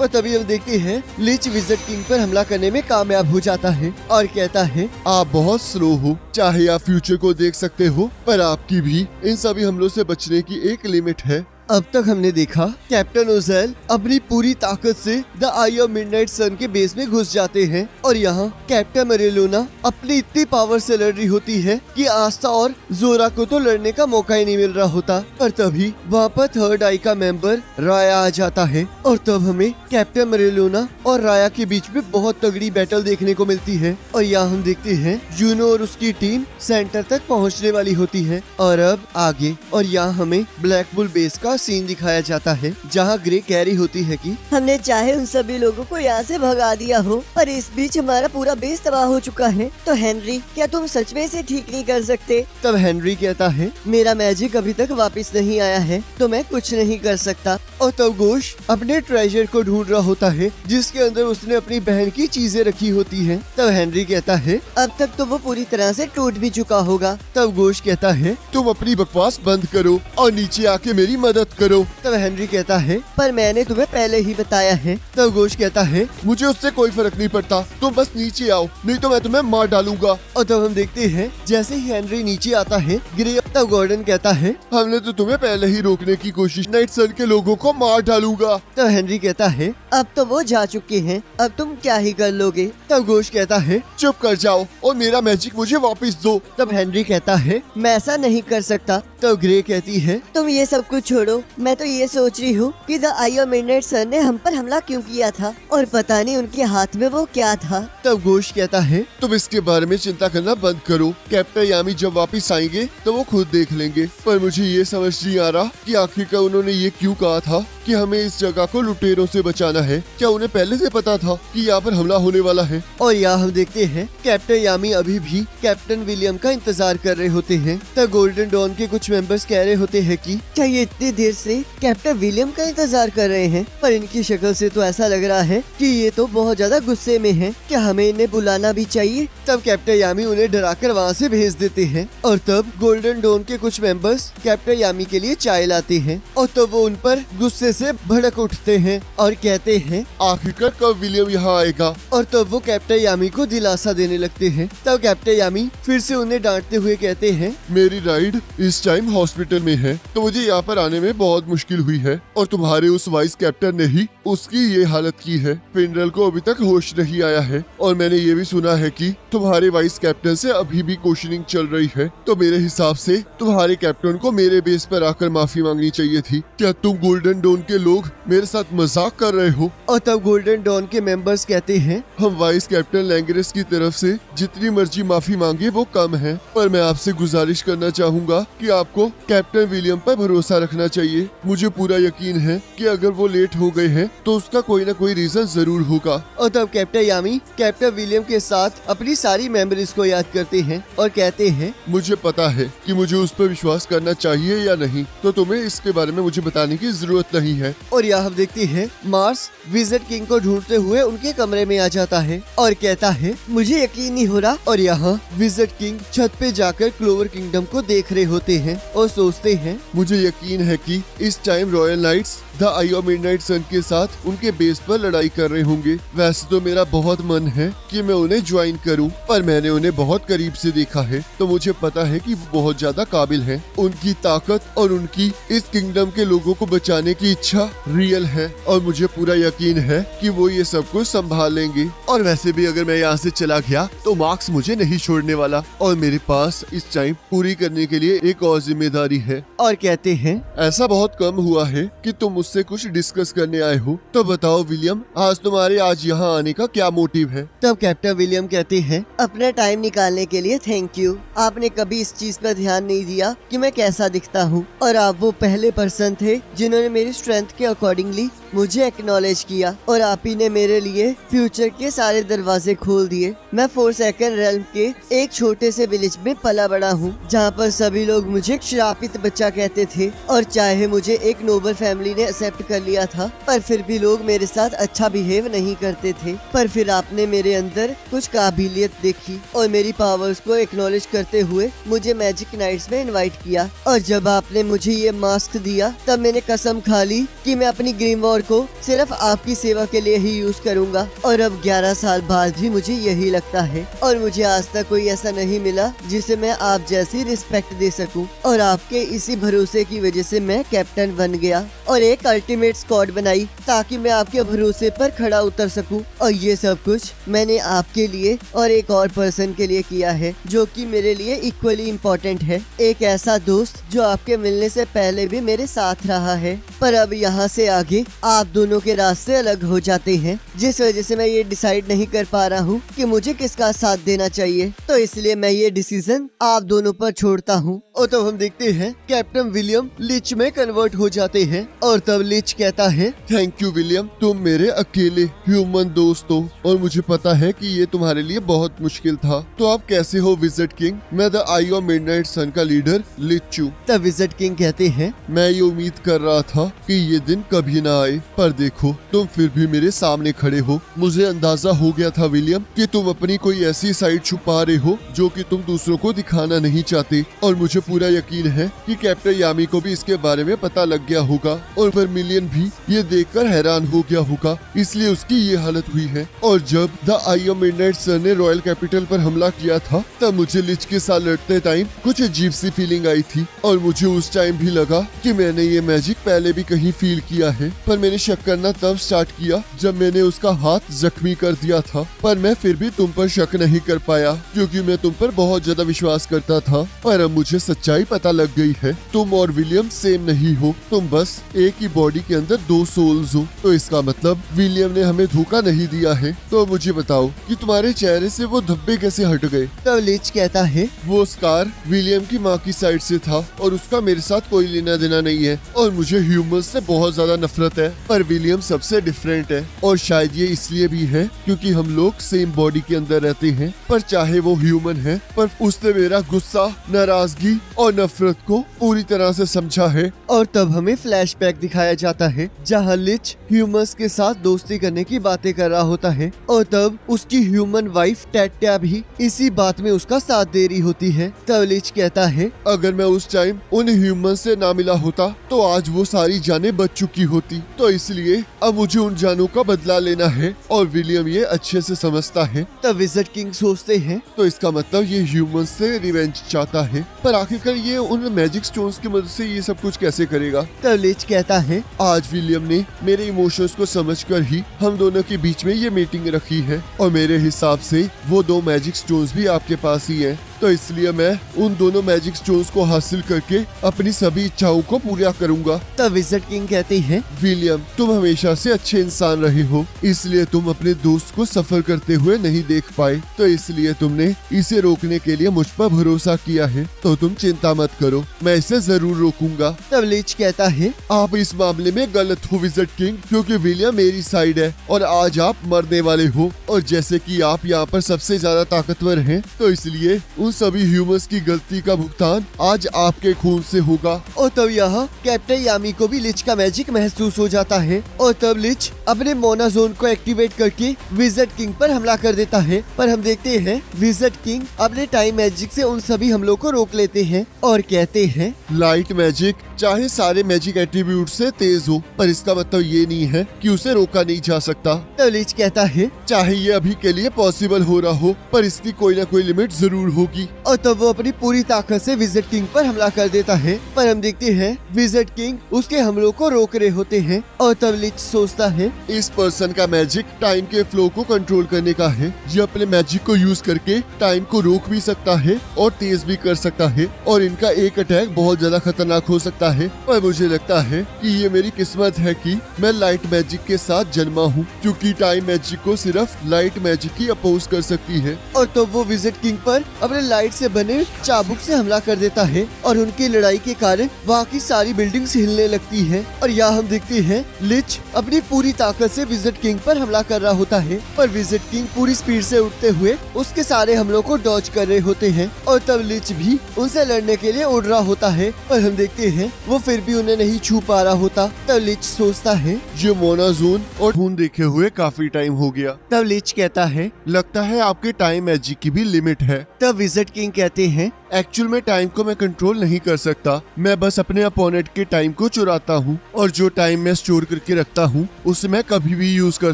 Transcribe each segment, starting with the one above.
और तभी हम देखते हैं लीच विज़र्ड किंग पर हमला करने में कामयाब हो जाता है और कहता है, आप बहुत स्लो हो, चाहे आप फ्यूचर को देख सकते हो, पर आपकी भी इन सभी हमलों से बचने की एक लिमिट है। अब तक हमने देखा कैप्टन ओज़ेल अपनी पूरी ताकत से the eye of midnight sun के बेस में घुस जाते हैं और यहाँ कैप्टन मेरेलोना अपनी इतनी पावर से लड़ रही होती है कि आस्था और जोरा को तो लड़ने का मौका ही नहीं मिल रहा होता। पर तभी वहाँ पर थर्ड आई का मेंबर राया आ जाता है और तब हमें कैप्टन मेरेलोना और राया के बीच में बहुत तगड़ी बैटल देखने को मिलती है और यहाँ हम देखते हैं जूनो और उसकी टीम सेंटर तक पहुँचने वाली होती है। और अब आगे और यहाँ हमें ब्लैक बुल बेस का सीन दिखाया जाता है जहाँ ग्रे कह रही होती है कि हमने चाहे उन सभी लोगों को यहाँ से भगा दिया हो, पर इस बीच हमारा पूरा बेस तबाह हो चुका है। तो हेनरी, क्या तुम सच में इसे ठीक नहीं कर सकते? तब हेनरी कहता है, मेरा मैजिक अभी तक वापस नहीं आया है तो मैं कुछ नहीं कर सकता। और तब गोश अपने ट्रेजर को ढूंढ रहा होता है जिसके अंदर उसने अपनी बहन की चीजें रखी होती हैं। तब हेनरी कहता है, अब तक तो वो पूरी तरह से टूट भी चुका होगा। तब गोश कहता है, तुम अपनी बकवास बंद करो और नीचे आके मेरी मदद करो। तब हेनरी कहता है, पर मैंने तुम्हें पहले ही बताया है। तब गोश कहता है, मुझे उससे कोई फर्क नहीं पड़ता, तुम बस नीचे आओ, नहीं तो मैं तुम्हें मार डालूंगा। और तब हम देखते हैं जैसे ही हेनरी नीचे आता है ग्रे, तब गॉर्डन कहता है, हमने तो तुम्हें पहले ही रोकने की कोशिश, नाइट सन के लोगों को मार डालूंगा। तब हेनरी कहता है, अब तो वो जा चुके हैं, अब तुम क्या ही कर लोगे? तब गोश कहता है, चुप कर जाओ और मेरा मैजिक मुझे वापस दो। तब हेनरी कहता है, मैं ऐसा नहीं कर सकता। तब ग्रे कहती है, तुम ये सब कुछ छोड़ो, मैं तो ये सोच रही हूँ कि द आई ऑफ मिडनाइट सन ने हम पर हमला क्यों किया था और पता नहीं उनके हाथ में वो क्या था। तब गोश कहता है, तुम इसके बारे में चिंता करना बंद करो, कैप्टन यामी जब वापस आएंगे तो वो खुद देख लेंगे। पर मुझे ये समझ नहीं आ रहा कि आखिरकार उन्होंने ये क्यों कहा था कि हमें इस जगह को लुटेरों से बचाना है। क्या उन्हें पहले से पता था कि यहाँ पर हमला होने वाला है? और यहाँ हम देखते हैं कैप्टन यामी अभी भी कैप्टन विलियम का इंतजार कर रहे होते हैं। तब गोल्डन डॉन के कुछ मेंबर्स कह रहे होते हैं कि क्या ये इतनी देर से कैप्टन विलियम का इंतजार कर रहे हैं? पर इनकी शक्ल से तो ऐसा लग रहा है कि ये तो बहुत ज्यादा गुस्से में हैं। क्या हमें इन्हें बुलाना भी चाहिए? तब कैप्टन यामी उन्हें डराकर वहाँ से भेज देते हैं और तब गोल्डन डॉन के कुछ मेंबर्स कैप्टन यामी के लिए चाय लाते हैं और तब वो उन पर गुस्से से भड़क उठते हैं और कहते हैं, आखिरकार कब विलियम यहाँ आएगा? और तब वो कैप्टन यामी को दिलासा देने लगते हैं। तब कैप्टन यामी फिर से उन्हें डांटते हुए कहते हैं, मेरी राइड इस टाइम हॉस्पिटल में है तो मुझे यहाँ पर आने में बहुत मुश्किल हुई है और तुम्हारे उस वाइस कैप्टन ने ही उसकी ये हालत की है। फिनरल को अभी तक होश नहीं आया है और मैंने ये भी सुना है कि तुम्हारे वाइस कैप्टन से अभी भी क्वेश्चनिंग चल रही है। तो मेरे हिसाब से तुम्हारे कैप्टन को मेरे बेस पर आकर माफी मांगनी चाहिए थी। क्या तुम गोल्डन डॉन के लोग मेरे साथ मजाक कर रहे हो? और तब गोल्डन डॉन के मेंबर्स कहते हैं, हम वाइस कैप्टन लैंगरेस की तरफ से जितनी मर्जी माफी मांगे वो कम है, पर मैं आपसे गुजारिश करना चाहूंगा कि आपको कैप्टन विलियम पर भरोसा रखना चाहिए। मुझे पूरा यकीन है कि अगर वो लेट हो गए हैं तो उसका कोई ना कोई रीजन जरूर होगा। और तब कैप्टन यामी कैप्टन विलियम के साथ अपनी सारी मेमोरीज को याद करते हैं और कहते हैं, मुझे पता है कि मुझे उस पर विश्वास करना चाहिए या नहीं, तो तुम्हें इसके बारे में मुझे बताने की जरूरत नहीं है। और यहाँ हम देखते हैं मार्स विज़र्ड किंग को ढूंढते हुए उनके कमरे में आ जाता है और कहता है, मुझे यकीन नहीं हो रहा। और यहाँ विज़र्ड किंग छत पे जाकर क्लोवर किंगडम को देख रहे होते हैं और सोचते हैं, मुझे यकीन है कि इस time royal knights the eye of midnight sun के साथ उनके बेस पर लड़ाई कर रहे होंगे। वैसे तो मेरा बहुत मन है कि मैं उन्हें ज्वाइन करूं, पर मैंने उन्हें बहुत करीब से देखा है तो मुझे पता है कि वो बहुत ज्यादा काबिल हैं। उनकी ताकत और उनकी इस किंगडम के लोगों को बचाने की इच्छा रियल है और मुझे पूरा यकीन है कि वो ये सब कुछ संभाल लेंगे। और वैसे भी अगर मैं यहाँ से चला गया तो मार्क्स मुझे नहीं छोड़ने वाला और मेरे पास इस टाइम पूरी करने के लिए एक और जिम्मेदारी है। और कहते हैं, ऐसा बहुत कम हुआ है कि तुम मुझसे कुछ डिस्कस करने आए हो, तो बताओ विलियम, आज यहाँ आने का क्या मोटिव है? तब कैप्टन विलियम कहते हैं, अपना टाइम निकालने के लिए थैंक यू। आपने कभी इस चीज पर ध्यान नहीं दिया कि मैं कैसा दिखता हूँ और आप वो पहले पर्सन थे जिन्होंने मेरी स्ट्रेंथ के अकॉर्डिंगली मुझे एक्नॉलेज किया और आप ही ने मेरे लिए फ्यूचर के सारे दरवाजे खोल दिए। मैं फोरसेकन रेल्म के एक छोटे से विलेज में पला बड़ा हूँ जहाँ पर सभी लोग मुझे श्रापित बच्चा कहते थे और चाहे मुझे एक नोबल फैमिली ने एक्सेप्ट कर लिया था पर फिर भी लोग मेरे साथ अच्छा बिहेव नहीं करते थे। पर फिर आपने मेरे अंदर कुछ काबिलियत देखी और मेरी पावर्स को एक्नॉलेज करते हुए मुझे मैजिक नाइट्स में इनवाइट किया और जब आपने मुझे ये मास्क दिया तब मैंने कसम खा ली कि मैं अपनी ग्रीम वॉर पावर को सिर्फ आपकी सेवा के लिए ही यूज करूंगा। और अब 11 साल बाद भी मुझे यही लगता है, और मुझे आज तक कोई ऐसा नहीं मिला जिसे मैं आप जैसी रिस्पेक्ट दे सकूं। और आपके इसी भरोसे की वजह से मैं कैप्टन बन गया और एक अल्टीमेट स्क्वाड बनाई ताकि मैं आपके भरोसे पर खड़ा उतर सकूं। और ये सब कुछ मैंने आपके लिए और एक और पर्सन के लिए किया है जो कि मेरे लिए इक्वली इम्पोर्टेंट है। एक ऐसा दोस्त जो आपके मिलने से पहले भी मेरे साथ रहा है, पर अब यहाँ से आगे आप दोनों के रास्ते अलग हो जाते हैं, जिस वजह से मैं ये डिसाइड नहीं कर पा रहा हूँ कि मुझे किसका साथ देना चाहिए। तो इसलिए मैं ये डिसीजन आप दोनों पर छोड़ता हूँ। और तब हम देखते हैं कैप्टन विलियम लिच में कन्वर्ट हो जाते हैं और तब लिच कहता है, थैंक यू विलियम, तुम मेरे अकेले ह्यूमन दोस्त हो और मुझे पता है कि ये तुम्हारे लिए बहुत मुश्किल था। तो आप कैसे हो विज़र्ड किंग? मैं the eye of midnight sun का लीडर लिचू। तब विज़र्ड किंग कहते हैं, मैं ये उम्मीद कर रहा था कि ये दिन कभी ना आए, पर देखो तुम फिर भी मेरे सामने खड़े हो। मुझे अंदाजा हो गया था विलियम कि तुम अपनी कोई ऐसी साइड छुपा रहे हो जो कि तुम दूसरों को दिखाना नहीं चाहते, और मुझे पूरा यकीन है कि कैप्टन यामी को भी इसके बारे में पता लग गया होगा और वर्मिलियन भी ये देखकर हैरान हो गया होगा, इसलिए उसकी ये हालत हुई है। और जब द आई ऑफ मिडनाइट सन ने रॉयल कैपिटल पर हमला किया था तब मुझे लिच के साथ लड़ते टाइम कुछ अजीब सी फीलिंग आई थी, और मुझे उस टाइम भी लगा कि मैंने ये मैजिक पहले भी कहीं फील किया है। पर मैंने शक करना तब स्टार्ट किया जब मैंने उसका हाथ जख्मी कर दिया था, पर मैं फिर भी तुम पर शक नहीं कर पाया क्योंकि मैं तुम पर बहुत ज्यादा विश्वास करता था। पर अब मुझे सच्चाई पता लग गई है, तुम और विलियम सेम नहीं हो, तुम बस एक ही बॉडी के अंदर दो सोल्स हो। तो इसका मतलब विलियम ने हमें धोखा नहीं दिया है। तो मुझे बताओ कि तुम्हारे चेहरे से वो धब्बे कैसे हट गए? तब लिच कहता है, वो स्कार विलियम की माँ की साइड से था और उसका मेरे साथ कोई लेना देना नहीं है, और मुझे ह्यूमंस से बहुत ज्यादा नफरत है। पर विलियम सबसे डिफरेंट है, और शायद ये इसलिए भी है क्योंकि हम लोग सेम बॉडी के अंदर रहते हैं। पर चाहे वो ह्यूमन है, पर उसने मेरा गुस्सा, नाराजगी और नफरत को पूरी तरह से समझा है। और तब हमें फ्लैशबैक दिखाया जाता है जहाँ लिच ह्यूमंस के साथ दोस्ती करने की बातें कर रहा होता है, और तब उसकी ह्यूमन वाइफ टैट्या भी इसी बात में उसका साथ दे रही होती है। तब लिच कहता है, अगर मैं उस टाइम उन ह्यूमन से ना मिला होता तो आज वो सारी जानें बच चुकी होती, तो इसलिए अब मुझे उन जानों का बदला लेना है, और विलियम ये अच्छे से समझता है। तब विज़र्ड किंग सोचते हैं, तो इसका मतलब ये ह्यूमन से रिवेंज चाहता है, पर आखिरकार ये उन मैजिक स्टोन्स की मदद से ये सब कुछ कैसे करेगा? तब लिच कहता है, आज विलियम ने मेरे इमोशंस को समझकर ही हम दोनों के बीच में ये मीटिंग रखी है, और मेरे हिसाब से वो दो मैजिक स्टोन्स भी आपके पास ही हैं। तो इसलिए मैं उन दोनों मैजिक स्टोन्स को हासिल करके अपनी सभी इच्छाओं को पूरा करूंगा। तब विज़र्ड किंग कहते हैं, विलियम, तुम हमेशा से अच्छे इंसान रहे हो, इसलिए तुम अपने दोस्त को सफर करते हुए नहीं देख पाए, तो इसलिए तुमने इसे रोकने के लिए मुझ पर भरोसा किया है। तो तुम चिंता मत करो, मैं इसे जरूर रोकूंगा। तब लिच कहता है, आप इस मामले में गलत हो विज़र्ड किंग, क्योंकि विलियम मेरी साइड है और आज आप मरने वाले हो, और जैसे कि आप यहाँ पर सबसे ज्यादा ताकतवर हैं, तो इसलिए उन सभी ह्यूमंस की गलती का भुगतान आज आपके खून से होगा। और तब यहाँ कैप्टन यामी को भी लिच का मैजिक महसूस हो जाता है, और तब लिच अपने मोना जोन को एक्टिवेट करके विज़र्ड किंग पर हमला कर देता है। पर हम देखते हैं विज़र्ड किंग अपने टाइम मैजिक से उन सभी हमलों को रोक लेते हैं और कहते हैं, लाइट मैजिक चाहे सारे मैजिक एट्रीब्यूट से तेज हो, पर इसका मतलब ये नहीं है कि उसे रोका नहीं जा सकता। तब लिच कहता है, चाहे ये अभी के लिए पॉसिबल हो रहा हो, पर इसकी कोई ना कोई लिमिट जरूर होगी। और तब वो अपनी पूरी ताकत से विज़र्ड किंग पर हमला कर देता है। पर हम देखते हैं विज़र्ड किंग उसके हमलों को रोक रहे होते हैं, और तब लिच सोचता है, इस पर्सन का मैजिक टाइम के फ्लो को कंट्रोल करने का है। ये अपने मैजिक को यूज करके टाइम को रोक भी सकता है और तेज भी कर सकता है, और इनका एक अटैक बहुत ज्यादा खतरनाक हो सकता है। पर मुझे लगता है कि ये मेरी किस्मत है कि मैं लाइट मैजिक के साथ जन्मा हूँ, क्योंकि टाइम मैजिक को सिर्फ लाइट मैजिक ही अपोज कर सकती है। और तब वो विज़र्ड किंग पर अपने लाइट से बने चाबुक से हमला कर देता है, और उनकी लड़ाई के कारण वहाँ की सारी बिल्डिंग्स हिलने लगती है। और यहाँ हम देखते हैं लिच अपनी पूरी ताकत से विज़र्ड किंग पर हमला कर रहा होता है, पर विज़र्ड किंग पूरी स्पीड से उड़ते हुए उसके सारे हमलों को डॉज कर रहे होते हैं, और तब लिच भी उनसे लड़ने के लिए उड़ रहा होता है। पर हम देखते हैं वो फिर भी उन्हें नहीं छू पा रहा होता। तब लिच सोचता है, ये मोना जोन और खून देखे हुए काफी टाइम हो गया। तब लिच कहता है, लगता है आपके टाइम मैजिक की भी लिमिट है। तब विज़र्ड किंग कहते हैं, एक्चुअल में टाइम को मैं कंट्रोल नहीं कर सकता, मैं बस अपने अपोनेंट के टाइम को चुराता हूँ और जो टाइम मैं स्टोर करके रखता हूँ उसे मैं कभी भी यूज कर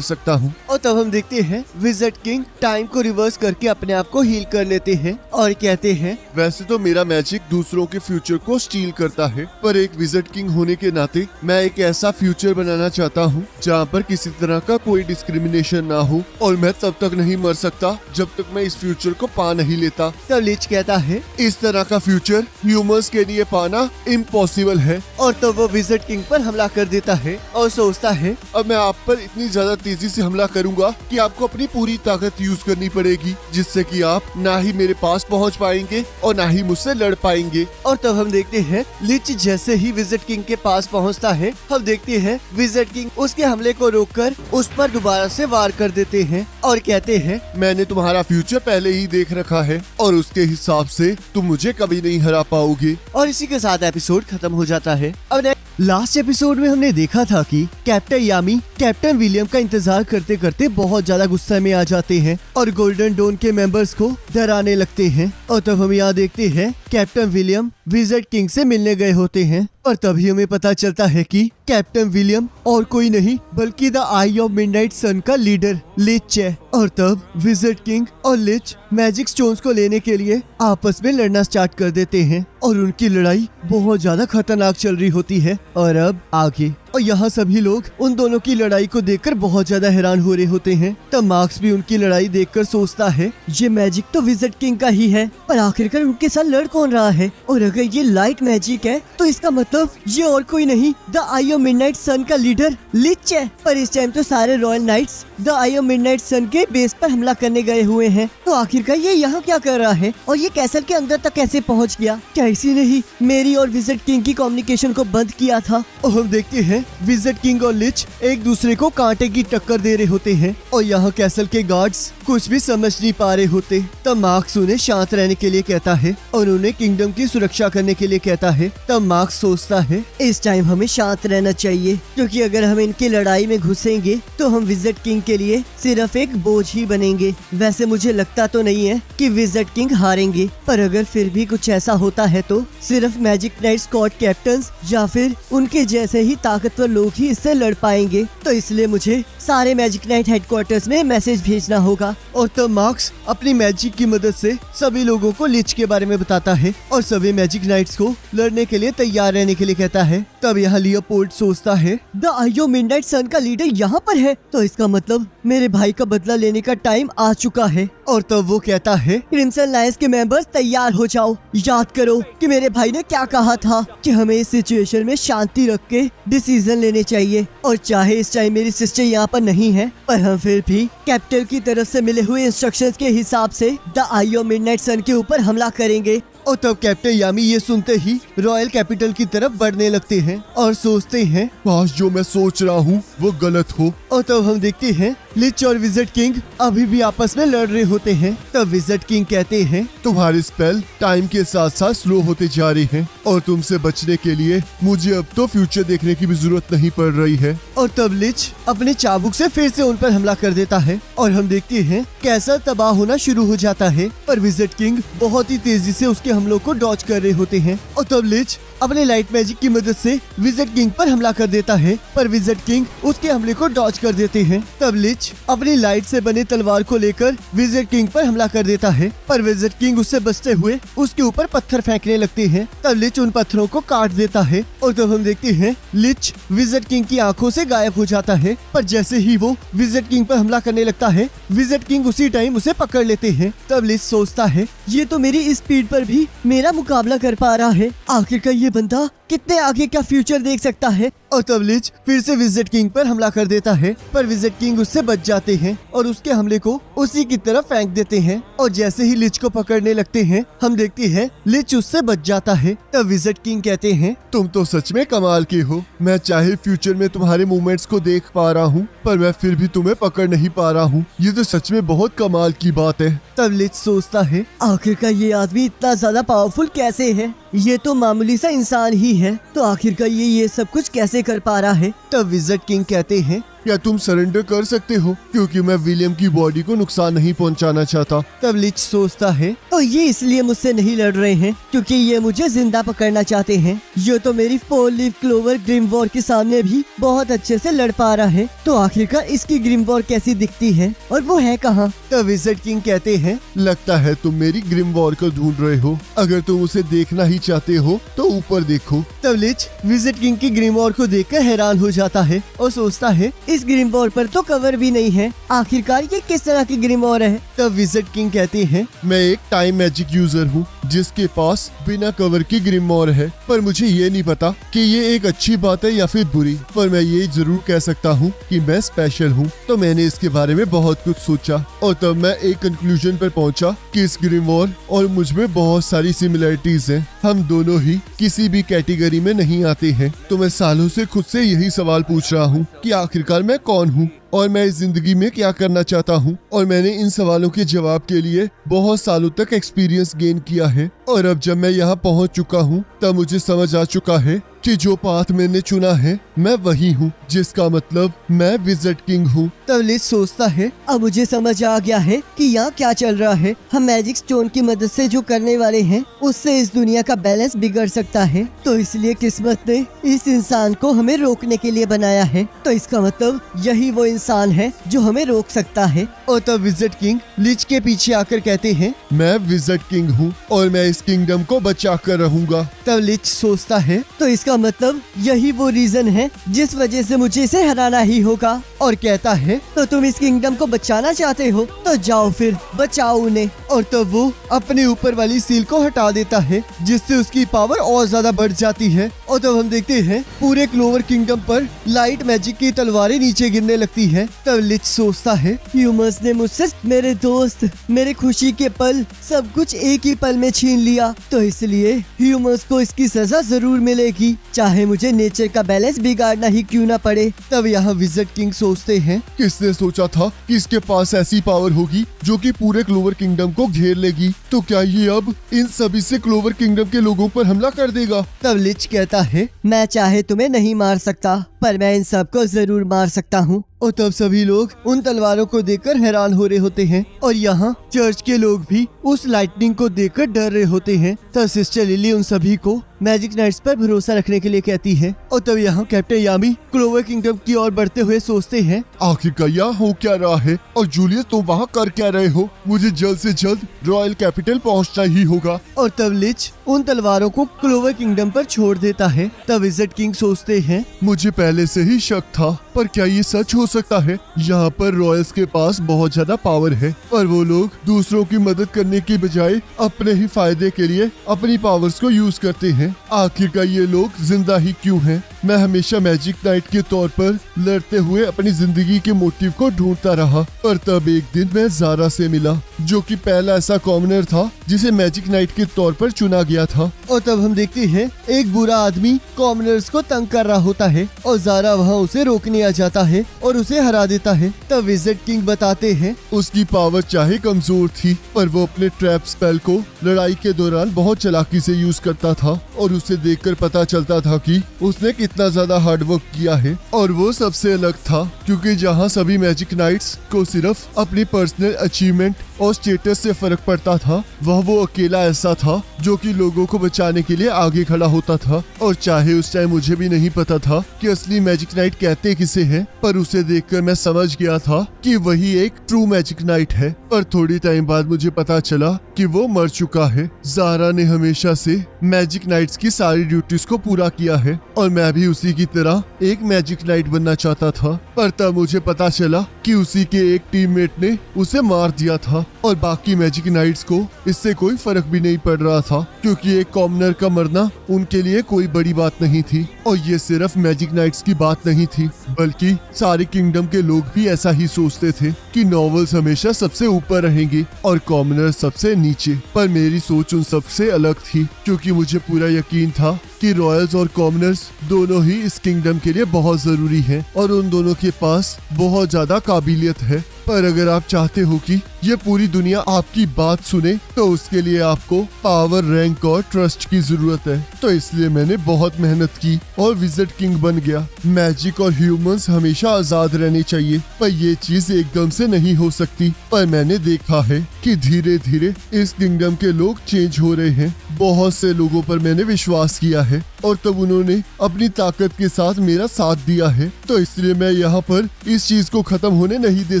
सकता हूँ। और तब हम देखते हैं विज़र्ड किंग टाइम को रिवर्स करके अपने आप को हील कर लेते हैं और कहते हैं वैसे तो मेरा मैजिक दूसरों के फ्यूचर को स्टील करता है, पर एक विज़र्ड किंग होने के नाते मैं एक ऐसा फ्यूचर बनाना चाहता हूँ जहाँ पर किसी तरह का कोई डिस्क्रिमिनेशन ना हो और मैं तब तक नहीं मर सकता जब तक मैं इस फ्यूचर को पा नहीं लेता। तब लिच कहता है इस तरह का फ्यूचर ह्यूमंस के लिए पाना इम्पॉसिबल है। और तब वो विज़र्ड किंग पर हमला कर देता है और सोचता है अब मैं आप पर इतनी ज्यादा तेजी से हमला करूंगा कि आपको अपनी पूरी ताकत यूज करनी पड़ेगी, जिससे कि आप ना ही मेरे पास पहुंच पाएंगे और ना ही मुझसे लड़ पाएंगे। और तब हम देखते हैं लिच जैसे ही विज़र्ड किंग के पास पहुंचता है, हम देखते हैं विज़र्ड किंग उसके हमले को रोककर उस पर दोबारा से वार कर देते हैं और कहते हैं मैंने तुम्हारा फ्यूचर पहले ही देख रखा है और उसके हिसाब से तुम मुझे कभी नहीं हरा पाओगे। और इसी के साथ एपिसोड खत्म हो जाता है। अब लास्ट एपिसोड में हमने देखा था कि कैप्टन यामी कैप्टन विलियम का इंतजार करते करते बहुत ज्यादा गुस्से में आ जाते हैं और गोल्डन डॉन के मेंबर्स को डराने लगते हैं। और तब हम यहाँ देखते हैं कैप्टन विलियम विज़र्ड किंग से मिलने गए होते हैं और तभी हमें पता चलता है कि कैप्टन विलियम और कोई नहीं बल्कि the eye of midnight sun का लीडर लिच है। और तब विज़र्ड किंग और लिच मैजिक स्टोन्स को लेने के लिए आपस में लड़ना स्टार्ट कर देते हैं और उनकी लड़ाई बहुत ज्यादा खतरनाक चल रही होती है। और अब आगे और यहाँ सभी लोग उन दोनों की लड़ाई को देखकर बहुत ज्यादा हैरान हो रहे होते हैं। तब मार्क्स भी उनकी लड़ाई देखकर सोचता है ये मैजिक तो विज़र्ड किंग का ही है, पर आखिरकार उनके साथ लड़ कौन रहा है? और अगर ये लाइट मैजिक है तो इसका मतलब ये और कोई नहीं the eye of midnight sun का लीडर लिच है। पर इस टाइम तो सारे royal knights the eye of midnight sun के बेस पर हमला करने गए हुए हैं, तो आखिरकार ये यहाँ क्या कर रहा है और ये कैसल के अंदर तक कैसे पहुँच गया? क्या इसी ने ही मेरी और विज़र्ड किंग की कम्युनिकेशन को बंद किया था? और हम देखते हैं विज़र्ड किंग और लिच एक दूसरे को कांटे की टक्कर दे रहे होते हैं और यहाँ कैसल के गार्ड्स कुछ भी समझ नहीं पा रहे होते। तब मार्क्स उन्हें शांत रहने के लिए कहता है और उन्हें किंगडम की सुरक्षा करने के लिए कहता है। तब मार्क्स सोचता है इस टाइम हमें शांत रहना चाहिए, क्योंकि अगर हम इनकी लड़ाई में घुसेंगे तो हम विज़र्ड किंग के लिए सिर्फ एक बोझ ही बनेंगे। वैसे मुझे लगता तो नहीं है कि विज़र्ड किंग हारेंगे, पर अगर फिर भी कुछ ऐसा होता है तो सिर्फ मैजिक नाइट स्क्वाड कैप्टन्स या फिर उनके जैसे ही ताकतवर लोग ही इससे लड़ पाएंगे। तो इसलिए मुझे सारे मैजिक नाइट हेडक्वार्टर्स में मैसेज भेजना होगा। और तब मार्क्स अपनी मैजिक की मदद से सभी लोगों को लिच के बारे में बताता है और सभी मैजिक नाइट्स को लड़ने के लिए तैयार रहने के लिए कहता है। तब यहाँ लियोपोल्ड सोचता है the eye of midnight sun का लीडर यहाँ पर है, तो इसका मतलब मेरे भाई का बदला लेने का टाइम आ चुका है। और तब वो कहता है क्रिम्सन लायंस के मेंबर्स तैयार हो जाओ, याद करो कि मेरे भाई ने क्या कहा था कि हमें इस सिचुएशन में शांति रख के डिसीजन लेने चाहिए। और चाहे इस टाइम मेरी सिस्टर यहाँ पर नहीं है, पर हम फिर भी कैप्टन की तरफ से मिले हुए इंस्ट्रक्शंस के हिसाब से the eye of midnight sun के ऊपर हमला करेंगे। और तब कैप्टन यामी ये सुनते ही रॉयल कैपिटल की तरफ बढ़ने लगते हैं और सोचते हैं काश जो मैं सोच रहा हूँ वो गलत हो। और तब हम देखते हैं लिच और विज़र्ड किंग अभी भी आपस में लड़ रहे होते हैं। तब विज़र्ड किंग कहते हैं तुम्हारी स्पेल टाइम के साथ साथ स्लो होते जा रही है और तुमसे बचने के लिए मुझे अब तो फ्यूचर देखने की भी जरूरत नहीं पड़ रही है। और तब लिच अपने चाबुक से फिर से उन पर हमला कर देता है और हम देखते हैं कैसा तबाह होना शुरू हो जाता है। पर विज़र्ड किंग बहुत ही तेजी से उसके हमलों को डॉज कर रहे होते हैं। और तब लिच अपने लाइट मैजिक की मदद से विज़र्ड किंग पर हमला कर देता है, पर विज़र्ड किंग उसके हमले को डॉज कर देते हैं। तब लिच अपनी लाइट से बने तलवार को लेकर विज़र्ड किंग पर हमला कर देता है, पर विज़र्ड किंग उससे बचते हुए उसके ऊपर पत्थर फेंकने लगते हैं। तब लिच उन पत्थरों को काट देता है और तब हम देखते हैं लिच विज़र्ड किंग की आंखों से गायब हो जाता है। पर जैसे ही वो विज़र्ड किंग पर हमला करने लगता है, विज़र्ड किंग उसी टाइम उसे पकड़ लेते हैं। तब लिच सोचता है ये तो मेरी स्पीड पर भी मेरा मुकाबला कर पा रहा है, आखिरकार ये बंदा कितने आगे का फ्यूचर देख सकता है। और तब लिच फिर से विज़र्ड किंग पर हमला कर देता है, पर विज़र्ड किंग उससे बच जाते हैं और उसके हमले को उसी की तरफ फेंक देते हैं। और जैसे ही लिच को पकड़ने लगते हैं, हम देखते हैं लिच उससे बच जाता है। तब विज़र्ड किंग कहते हैं तुम तो सच में कमाल के हो। मैं चाहे फ्यूचर में तुम्हारे मूवमेंट्स को देख पा रहा हूँ, पर मैं फिर भी तुम्हें पकड़ नहीं पा रहा हूँ। ये तो सच में बहुत कमाल की बात है। तब लिच सोचता है आखिरकार ये आदमी इतना ज्यादा पावरफुल कैसे है, ये तो मामूली सा इंसान ही है, तो आखिरकार ये सब कुछ कैसे कर पा रहा है। तब विज़र्ड किंग कहते हैं क्या तुम सरेंडर कर सकते हो, क्योंकि मैं विलियम की बॉडी को नुकसान नहीं पहुंचाना चाहता। तब लिच सोचता है और ये इसलिए मुझसे नहीं लड़ रहे हैं क्योंकि ये मुझे जिंदा पकड़ना चाहते हैं। ये तो मेरी 4 लीफ क्लोवर ग्रिम वॉर के सामने भी बहुत अच्छे से लड़ पा रहा है, तो आखिरकार इसकी ग्रिम वॉर कैसी दिखती है और वो है कहाँ? तब विज़र्ड किंग कहते हैं, लगता है तुम मेरी ग्रिम वॉर को ढूंढ रहे हो। अगर तुम उसे देखना ही चाहते हो तो ऊपर देखो। तब लिच विज़र्ड किंग की ग्रिम वॉर को देखकर हैरान हो जाता है और सोचता है, इस ग्रिम वॉर पर तो कवर भी नहीं है, आखिरकार ये किस तरह की ग्रिम वॉर है? तब विज़र्ड किंग कहते हैं, मैं एक टाइम मैजिक यूजर हूँ जिसके पास बिना कवर की ग्रिम वॉर है, पर मुझे ये नहीं पता कि ये एक अच्छी बात है या फिर बुरी, पर मैं ये जरूर कह सकता हूँ कि मैं स्पेशल हूँ। तो मैंने इसके बारे में बहुत कुछ सोचा और तब मैं एक कंक्लूजन पर पहुँचा कि इस ग्रिम वॉर और मुझ में बहुत सारी सिमिलरिटीज हैं। हम दोनों ही किसी भी कैटेगरी में नहीं आते हैं। तो मैं सालों से खुद से यही सवाल पूछ रहा हूँ कि आखिरकार मैं कौन हूँ और मैं इस जिंदगी में क्या करना चाहता हूँ। और मैंने इन सवालों के जवाब के लिए बहुत सालों तक एक्सपीरियंस गेन किया है और अब जब मैं यहाँ पहुँच चुका हूँ तब मुझे समझ आ चुका है कि जो पाथ मैंने चुना है मैं वही हूँ, जिसका मतलब मैं विज़र्ड किंग हूँ। तब लिच सोचता है, अब मुझे समझ आ गया है कि यहाँ क्या चल रहा है। हम मैजिक स्टोन की मदद से जो करने वाले हैं उससे इस दुनिया का बैलेंस बिगड़ सकता है, तो इसलिए किस्मत ने इस इंसान को हमें रोकने के लिए बनाया है। तो इसका मतलब यही वो इंसान है जो हमें रोक सकता है। और तब विज़र्ड किंग लिच के पीछे आकर कहते हैं, मैं विज़र्ड किंग हूँ और मैं इस किंगडम को बचा कर रहूंगा। तब लिच सोचता है, तो इसका मतलब यही वो रीजन है जिस वजह से मुझे इसे हराना ही होगा। और कहता है, तो तुम इस किंगडम को बचाना चाहते हो तो जाओ फिर बचाओ उन्हें। और तब वो अपने ऊपर वाली सील को हटा देता है जिससे उसकी पावर और ज्यादा बढ़ जाती है। और तब हम देखते हैं पूरे क्लोवर किंगडम पर लाइट मैजिक की तलवारें नीचे गिरने लगती हैं। तब लिच सोचता है, ह्यूमंस ने मुझसे मेरे दोस्त, मेरे खुशी के पल, सब कुछ एक ही पल में छीन लिया, तो इसलिए ह्यूमंस को इसकी सजा जरूर मिलेगी, चाहे मुझे नेचर का बैलेंस बिगाड़ना ही क्यों ना पड़े। तब यहाँ विज़र्ड किंग सोचते हैं, किसने सोचा था कि इसके पास ऐसी पावर होगी जो कि पूरे क्लोवर किंगडम को घेर लेगी? तो क्या ये अब इन सभी से क्लोवर किंगडम के लोगों पर हमला कर देगा? तब लिच कहता है, मैं चाहे तुम्हें नहीं मार सकता पर मैं इन सबको जरूर मार सकता हूँ। और तब सभी लोग उन तलवारों को देखकर हैरान हो रहे होते हैं और यहाँ चर्च के लोग भी उस लाइटनिंग को देखकर डर रहे होते हैं। तब सिस्टर लिली उन सभी को मैजिक नाइट्स पर भरोसा रखने के लिए कहती है। और तब यहाँ कैप्टन यामी क्लोवर किंगडम की ओर बढ़ते हुए सोचते हैं, आखिरकार यहाँ हो क्या रहा है और जूलियस तुम वहाँ कर क्या रहे हो? मुझे जल्द से जल्द रॉयल कैपिटल पहुँचना ही होगा। और तब लिच उन तलवारों को क्लोवर किंगडम पर छोड़ देता है। तब विज़र्ड किंग सोचते हैं, मुझे पहले से ही शक था, पर क्या ये सच हो सकता है? यहाँ पर रॉयल्स के पास बहुत ज्यादा पावर है पर वो लोग दूसरों की मदद करने की बजाय अपने ही फायदे के लिए अपनी पावर्स को यूज करते हैं। आखिरकार ये लोग जिंदा ही क्यों हैं? मैं हमेशा मैजिक नाइट के तौर पर लड़ते हुए अपनी जिंदगी के मोटिव को ढूंढता रहा, पर तब एक दिन मैं ज़ारा से मिला जो कि पहला ऐसा कॉमनर था जिसे मैजिक नाइट के तौर पर चुना गया था। और तब हम देखते हैं एक बुरा आदमी कॉमनर्स को तंग कर रहा होता है और ज़ारा वहाँ उसे रोकने आ जाता है और उसे हरा देता है। तब विज़र्ड किंग बताते हैं, उसकी पावर चाहे कमजोर थी पर वो अपने ट्रैप स्पेल को लड़ाई के दौरान बहुत चालाकी से यूज करता था और उसे देखकर पता चलता था कि उसने कितना ज्यादा हार्ड वर्क किया है। और वो सबसे अलग था क्योंकि जहाँ सभी मैजिक नाइट्स को सिर्फ अपनी पर्सनल अचीवमेंट और स्टेटस से फर्क पड़ता था, वह वो अकेला ऐसा था जो कि लोगों को बचाने के लिए आगे खड़ा होता था। और चाहे उस टाइम मुझे भी नहीं पता था कि असली मैजिक नाइट कहते किसे हैं, पर उसे देखकर मैं समझ गया था कि वही एक ट्रू मैजिक नाइट है। पर थोड़ी टाइम बाद मुझे पता चला कि वो मर चुका है। ज़ारा ने हमेशा से मैजिक नाइट्स की सारी ड्यूटीज को पूरा किया है और मैं भी उसी की तरह एक मैजिक नाइट बनना चाहता था, पर तब मुझे पता चला कि उसी के एक टीममेट ने उसे मार दिया था और बाकी मैजिक नाइट्स को इससे कोई फर्क भी नहीं पड़ रहा था क्योंकि एक कॉमनर का मरना उनके लिए कोई बड़ी बात नहीं थी। और ये सिर्फ मैजिक नाइट्स की बात नहीं थी बल्कि सारे किंगडम के लोग भी ऐसा ही सोचते थे कि नॉवेल्स हमेशा सबसे ऊपर रहेंगे और कॉमनर सबसे नीचे। पर मेरी सोच उन सबसे अलग थी क्योंकि मुझे पूरा यकीन था कि रॉयल्स और कॉमनर्स दोनों ही इस किंगडम के लिए बहुत जरूरी हैं और उन दोनों के पास बहुत ज्यादा काबिलियत है। पर अगर आप चाहते हो कि ये पूरी दुनिया आपकी बात सुने तो उसके लिए आपको पावर, रैंक और ट्रस्ट की जरूरत है। तो इसलिए मैंने बहुत मेहनत की और विजिट किंग बन गया। मैजिक और ह्यूमंस हमेशा आजाद रहने चाहिए, पर ये चीज एकदम से नहीं हो सकती। पर मैंने देखा है कि धीरे धीरे इस किंगडम के लोग चेंज हो रहे हैं। बहुत से लोगों पर मैंने विश्वास किया है और तब उन्होंने अपनी ताकत के साथ मेरा साथ दिया है। तो इसलिए मैं यहाँ पर इस चीज को खत्म होने नहीं दे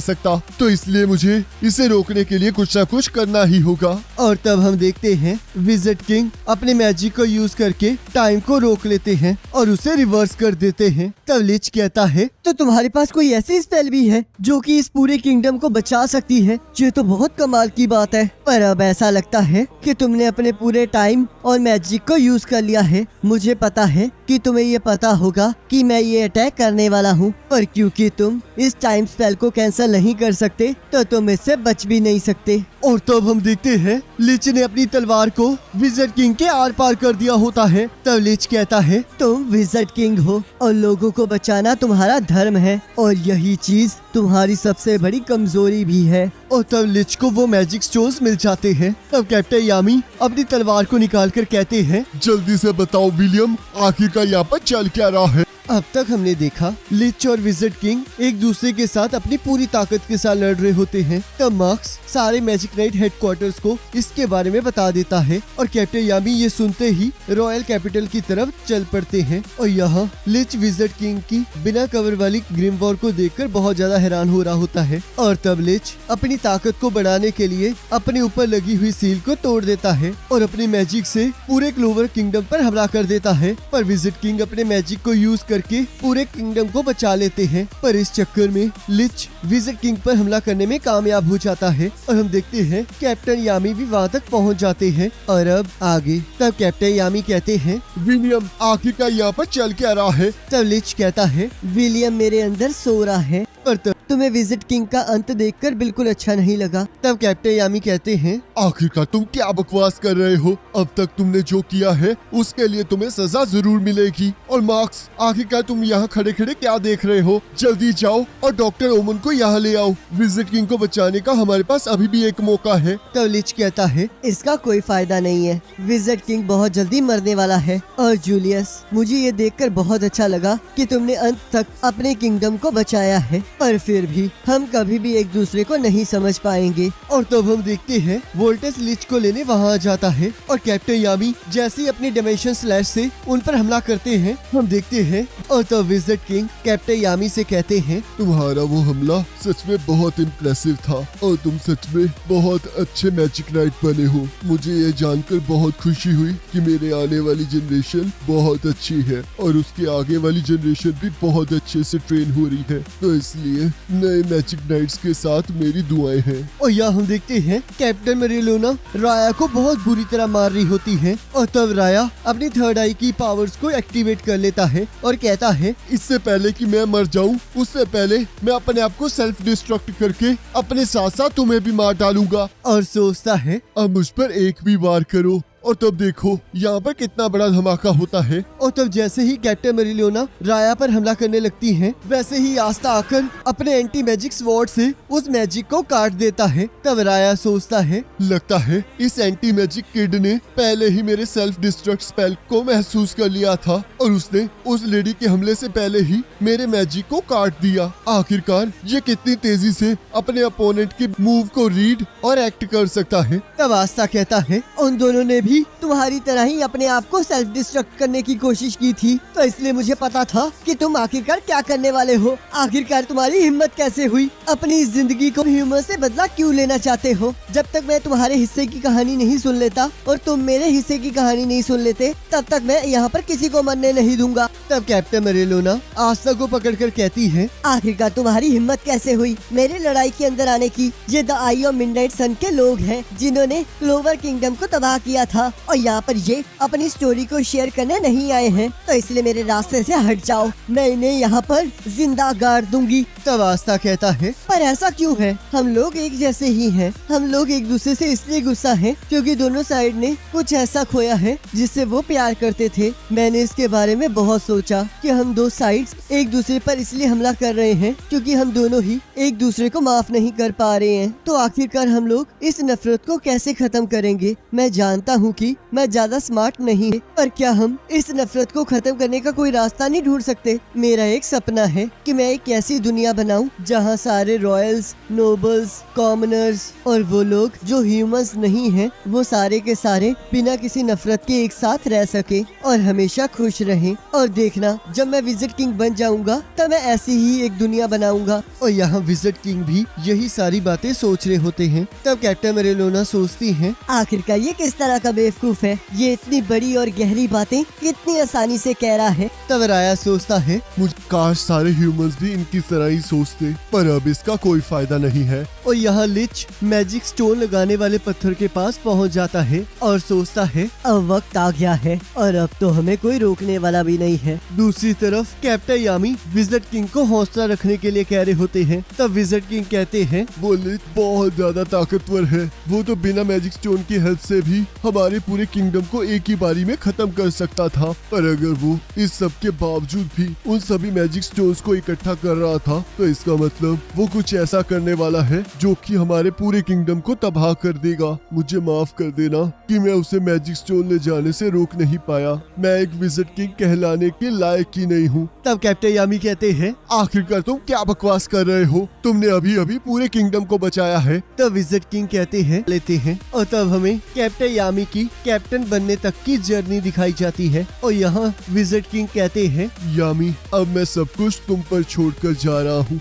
सकता। तो इसलिए मुझे इसे रोकने के लिए कुछ ना कुछ करना ही होगा। और तब हम देखते हैं विजिट किंग अपने मैजिक को यूज करके टाइम को रोक लेते हैं और उसे रिवर्स कर देते हैं। तब लिच कहता है, तो तुम्हारे पास कोई ऐसी स्पेल भी है जो कि इस पूरे किंगडम को बचा सकती है? ये तो बहुत कमाल की बात है। पर अब ऐसा लगता है कि तुमने अपने पूरे टाइम और मैजिक को यूज कर लिया है। मुझे पता है कि तुम्हें ये पता होगा कि मैं ये अटैक करने वाला हूँ, पर क्योंकि तुम इस टाइम स्पेल को कैंसिल नहीं कर सकते तो तुम इससे बच भी नहीं सकते। और तब हम देखते हैं लिच ने अपनी तलवार को विजिट किंग के आर पार कर दिया होता है। तब लिच कहता है, तुम विजिट किंग हो और लोगों को बचाना तुम्हारा धर्म है और यही चीज तुम्हारी सबसे बड़ी कमजोरी भी है। और तब लिच को वो मैजिक स्टोन्स मिल जाते हैं। तब कैप्टन यामी अपनी तलवार को निकाल कर कहते हैं, जल्दी से बताओ विलियम, आखिरकार यहाँ पर चल क्या रहा है? अब तक हमने देखा लिच और विजिट किंग एक दूसरे के साथ अपनी पूरी ताकत के साथ लड़ रहे होते हैं। तब मार्क्स सारे मैजिक नाइट हेडक्वार्टर्स को इसके बारे में बता देता है और कैप्टन यामी ये सुनते ही रॉयल कैपिटल की तरफ चल पड़ते हैं। और यहाँ लिच विजिट किंग की बिना कवर वाली ग्रिम वॉर को देखकर बहुत ज्यादा हैरान हो रहा होता है। और तब लिच अपनी ताकत को बढ़ाने के लिए अपने ऊपर लगी हुई सील को तोड़ देता है और अपनी मैजिक से पूरे क्लोवर किंगडम पर हमला कर देता है। पर विजिट किंग अपने मैजिक को यूज करके पूरे किंगडम को बचा लेते हैं। पर इस चक्कर में लिच विजिट किंग पर हमला करने में कामयाब हो जाता है और हम देखते हैं कैप्टन यामी भी वहाँ तक पहुँच जाते हैं। और अब आगे तब कैप्टन यामी कहते हैं, विलियम, आखिरकार यहाँ पर चल क्या रहा है? तब लिच कहता है, विलियम मेरे अंदर सो रहा है। पर तब तुम्हें विजिट किंग का अंत देखकर बिल्कुल अच्छा नहीं लगा। तब कैप्टन यामी कहते हैं, आखिरकार तुम क्या बकवास कर रहे हो? अब तक तुमने जो किया है उसके लिए तुम्हें सजा जरूर मिलेगी। और मार्क्स, आखिरकार तुम यहाँ खड़े खड़े क्या देख रहे हो? जल्दी जाओ और डॉक्टर ओमन को यहाँ ले आओ। विजिट किंग को बचाने का हमारे पास अभी भी एक मौका है। तब लिच कहता है, इसका कोई फायदा नहीं है। विजिट किंग बहुत जल्दी मरने वाला है। और जूलियस, मुझे ये देखकर बहुत अच्छा लगा कि तुमने अंत तक अपने किंगडम को बचाया है, पर फिर भी हम कभी भी एक दूसरे को नहीं समझ पाएंगे। और तब हम देखते हैं वोल्टस लिच को लेने वहाँ आ जाता है और कैप्टन यामी जैसे ही अपनी डायमेंशन स्लैश से उन पर हमला करते हैं हम देखते हैं। और तब विजिट किंग कैप्टन यामी से कहते हैं, तुम्हारा वो हमला सच में बहुत इम्प्रेसिव था और तुम सच में बहुत अच्छे मैजिक नाइट बने हो। मुझे ये जानकर बहुत खुशी हुई कि मेरे आने वाली जनरेशन बहुत अच्छी है और उसके आगे वाली जनरेशन भी बहुत अच्छे से ट्रेन हो रही है। तो इसलिए नए मैजिक नाइट्स के साथ मेरी दुआएं हैं। और यहाँ हम देखते हैं कैप्टन मेरिलोना राया को बहुत बुरी तरह मार रही होती है। और तब राया अपनी थर्ड आई की पावर्स को एक्टिवेट कर लेता है और कहता है, इससे पहले कि मैं मर जाऊं, उससे पहले मैं अपने आप को सेल्फ डिस्ट्रक्ट करके अपने साथ साथ तुम्हें भी मार डालूंगा। और सोचता है, अब मुझ पर एक भी वार करो। और तब देखो यहाँ पर कितना बड़ा धमाका होता है। और तब जैसे ही कैप्टन मेरिलोना राया पर हमला करने लगती है वैसे ही आस्था आकर अपने एंटी मैजिक स्वॉर्ड से उस मैजिक को काट देता है। तब राया सोचता है, लगता है इस एंटी मैजिक किड ने पहले ही मेरे सेल्फ डिस्ट्रक्ट स्पेल को महसूस कर लिया था और उसने उस लेडी के हमले से पहले ही मेरे मैजिक को काट दिया। आखिरकार ये कितनी तेजी से अपने अपोनेंट के मूव को रीड और एक्ट कर सकता है। तब आस्था कहता है, उन दोनों ने भी तुम्हारी तरह ही अपने आप को सेल्फ डिस्ट्रक्ट करने की कोशिश की थी, तो इसलिए मुझे पता था कि तुम आखिरकार क्या करने वाले हो। आखिरकार तुम्हारी हिम्मत कैसे हुई? अपनी जिंदगी को ह्यूमर से बदला क्यों लेना चाहते हो? जब तक मैं तुम्हारे हिस्से की कहानी नहीं सुन लेता और तुम मेरे हिस्से की कहानी नहीं सुन लेते तब तक मैं यहाँ पर किसी को मरने नहीं दूंगा। तब कैप्टन मेरिलोना आस्था को पकड़कर कहती है, आखिरकार तुम्हारी हिम्मत कैसे हुई मेरे लड़ाई के अंदर आने की? ये the eye of midnight sun के लोग हैं जिन्होंने क्लोवर किंगडम को तबाह किया था और यहाँ पर ये अपनी स्टोरी को शेयर करने नहीं आए हैं, तो इसलिए मेरे रास्ते से हट जाओ। मैं इन्हें यहाँ पर जिंदा गाड़ दूंगी। तब आस्था कहता है, पर ऐसा क्यों है? हम लोग एक जैसे ही हैं। हम लोग एक दूसरे से इसलिए गुस्सा हैं क्योंकि दोनों साइड ने कुछ ऐसा खोया है जिससे वो प्यार करते थे। मैंने इसके बारे में बहुत सोचा कि हम दो साइड्स एक दूसरे पर इसलिए हमला कर रहे हैं क्योंकि हम दोनों ही एक दूसरे को माफ नहीं कर पा रहे हैं। तो आखिरकार हम लोग इस नफरत को कैसे खत्म करेंगे? मैं जानता हूँ कि मैं ज्यादा स्मार्ट नहीं है, पर क्या हम इस नफरत को खत्म करने का कोई रास्ता नहीं ढूंढ सकते? मेरा एक सपना है कि मैं एक ऐसी दुनिया बनाऊं जहाँ सारे रॉयल्स, नोबल्स, कॉमनर्स और वो लोग जो ह्यूमंस नहीं हैं, वो सारे के सारे बिना किसी नफरत के एक साथ रह सके और हमेशा खुश रहें। और देखना, जब मैं विजिट किंग बन जाऊंगा तब मैं ऐसी ही एक दुनिया बनाऊंगा। और यहाँ विजिट किंग भी यही सारी बातें सोच रहे होते हैं। तब कैप्टन मेरेलोना सोचती हैं, आखिरकार ये किस तरह का बेवकूफ है? ये इतनी बड़ी और गहरी बातें कितनी आसानी से कह रहा है। तब राया सोचता है, मुझे काश सारे ह्यूमंस भी इनकी तरह ही सोचते, पर अब इसका कोई फायदा नहीं है। और यहाँ लिच मैजिक स्टोन लगाने वाले पत्थर के पास पहुँच जाता है और सोचता है, अब वक्त आ गया है और अब तो हमें कोई रोकने वाला भी नहीं है। दूसरी तरफ कैप्टन यामी विजिट किंग को हौसला रखने के लिए कह रहे होते हैं। तब विजिट किंग कहते हैं, वो लिच बहुत ज्यादा ताकतवर है। वो तो बिना मैजिक स्टोन की हेल्प से भी हमारे पूरे किंगडम को एक ही बारी में खत्म कर सकता था। पर अगर वो इस सब के बावजूद भी उन सभी मैजिक स्टोन्स को इकट्ठा कर रहा था, तो इसका मतलब वो कुछ ऐसा करने वाला है जो कि हमारे पूरे किंगडम को तबाह कर देगा। मुझे माफ कर देना कि मैं उसे मैजिक स्टोन ले जाने से रोक नहीं पाया। मैं एक विजिट किंग कहलाने के लायक ही नहीं हूँ। तब कैप्टन यामी कहते हैं, आखिरकार तुम क्या बकवास कर रहे हो? तुमने अभी अभी पूरे किंगडम को बचाया है। तब विजिट किंग कहते हैं, लेते हैं। और तब हमें कैप्टन यामी की कैप्टन बनने तक की जर्नी दिखाई जाती है। और यहाँ विजिट किंग कहते हैं, यामी, अब मैं सब कुछ तुम पर छोड़कर जा रहा हूँ।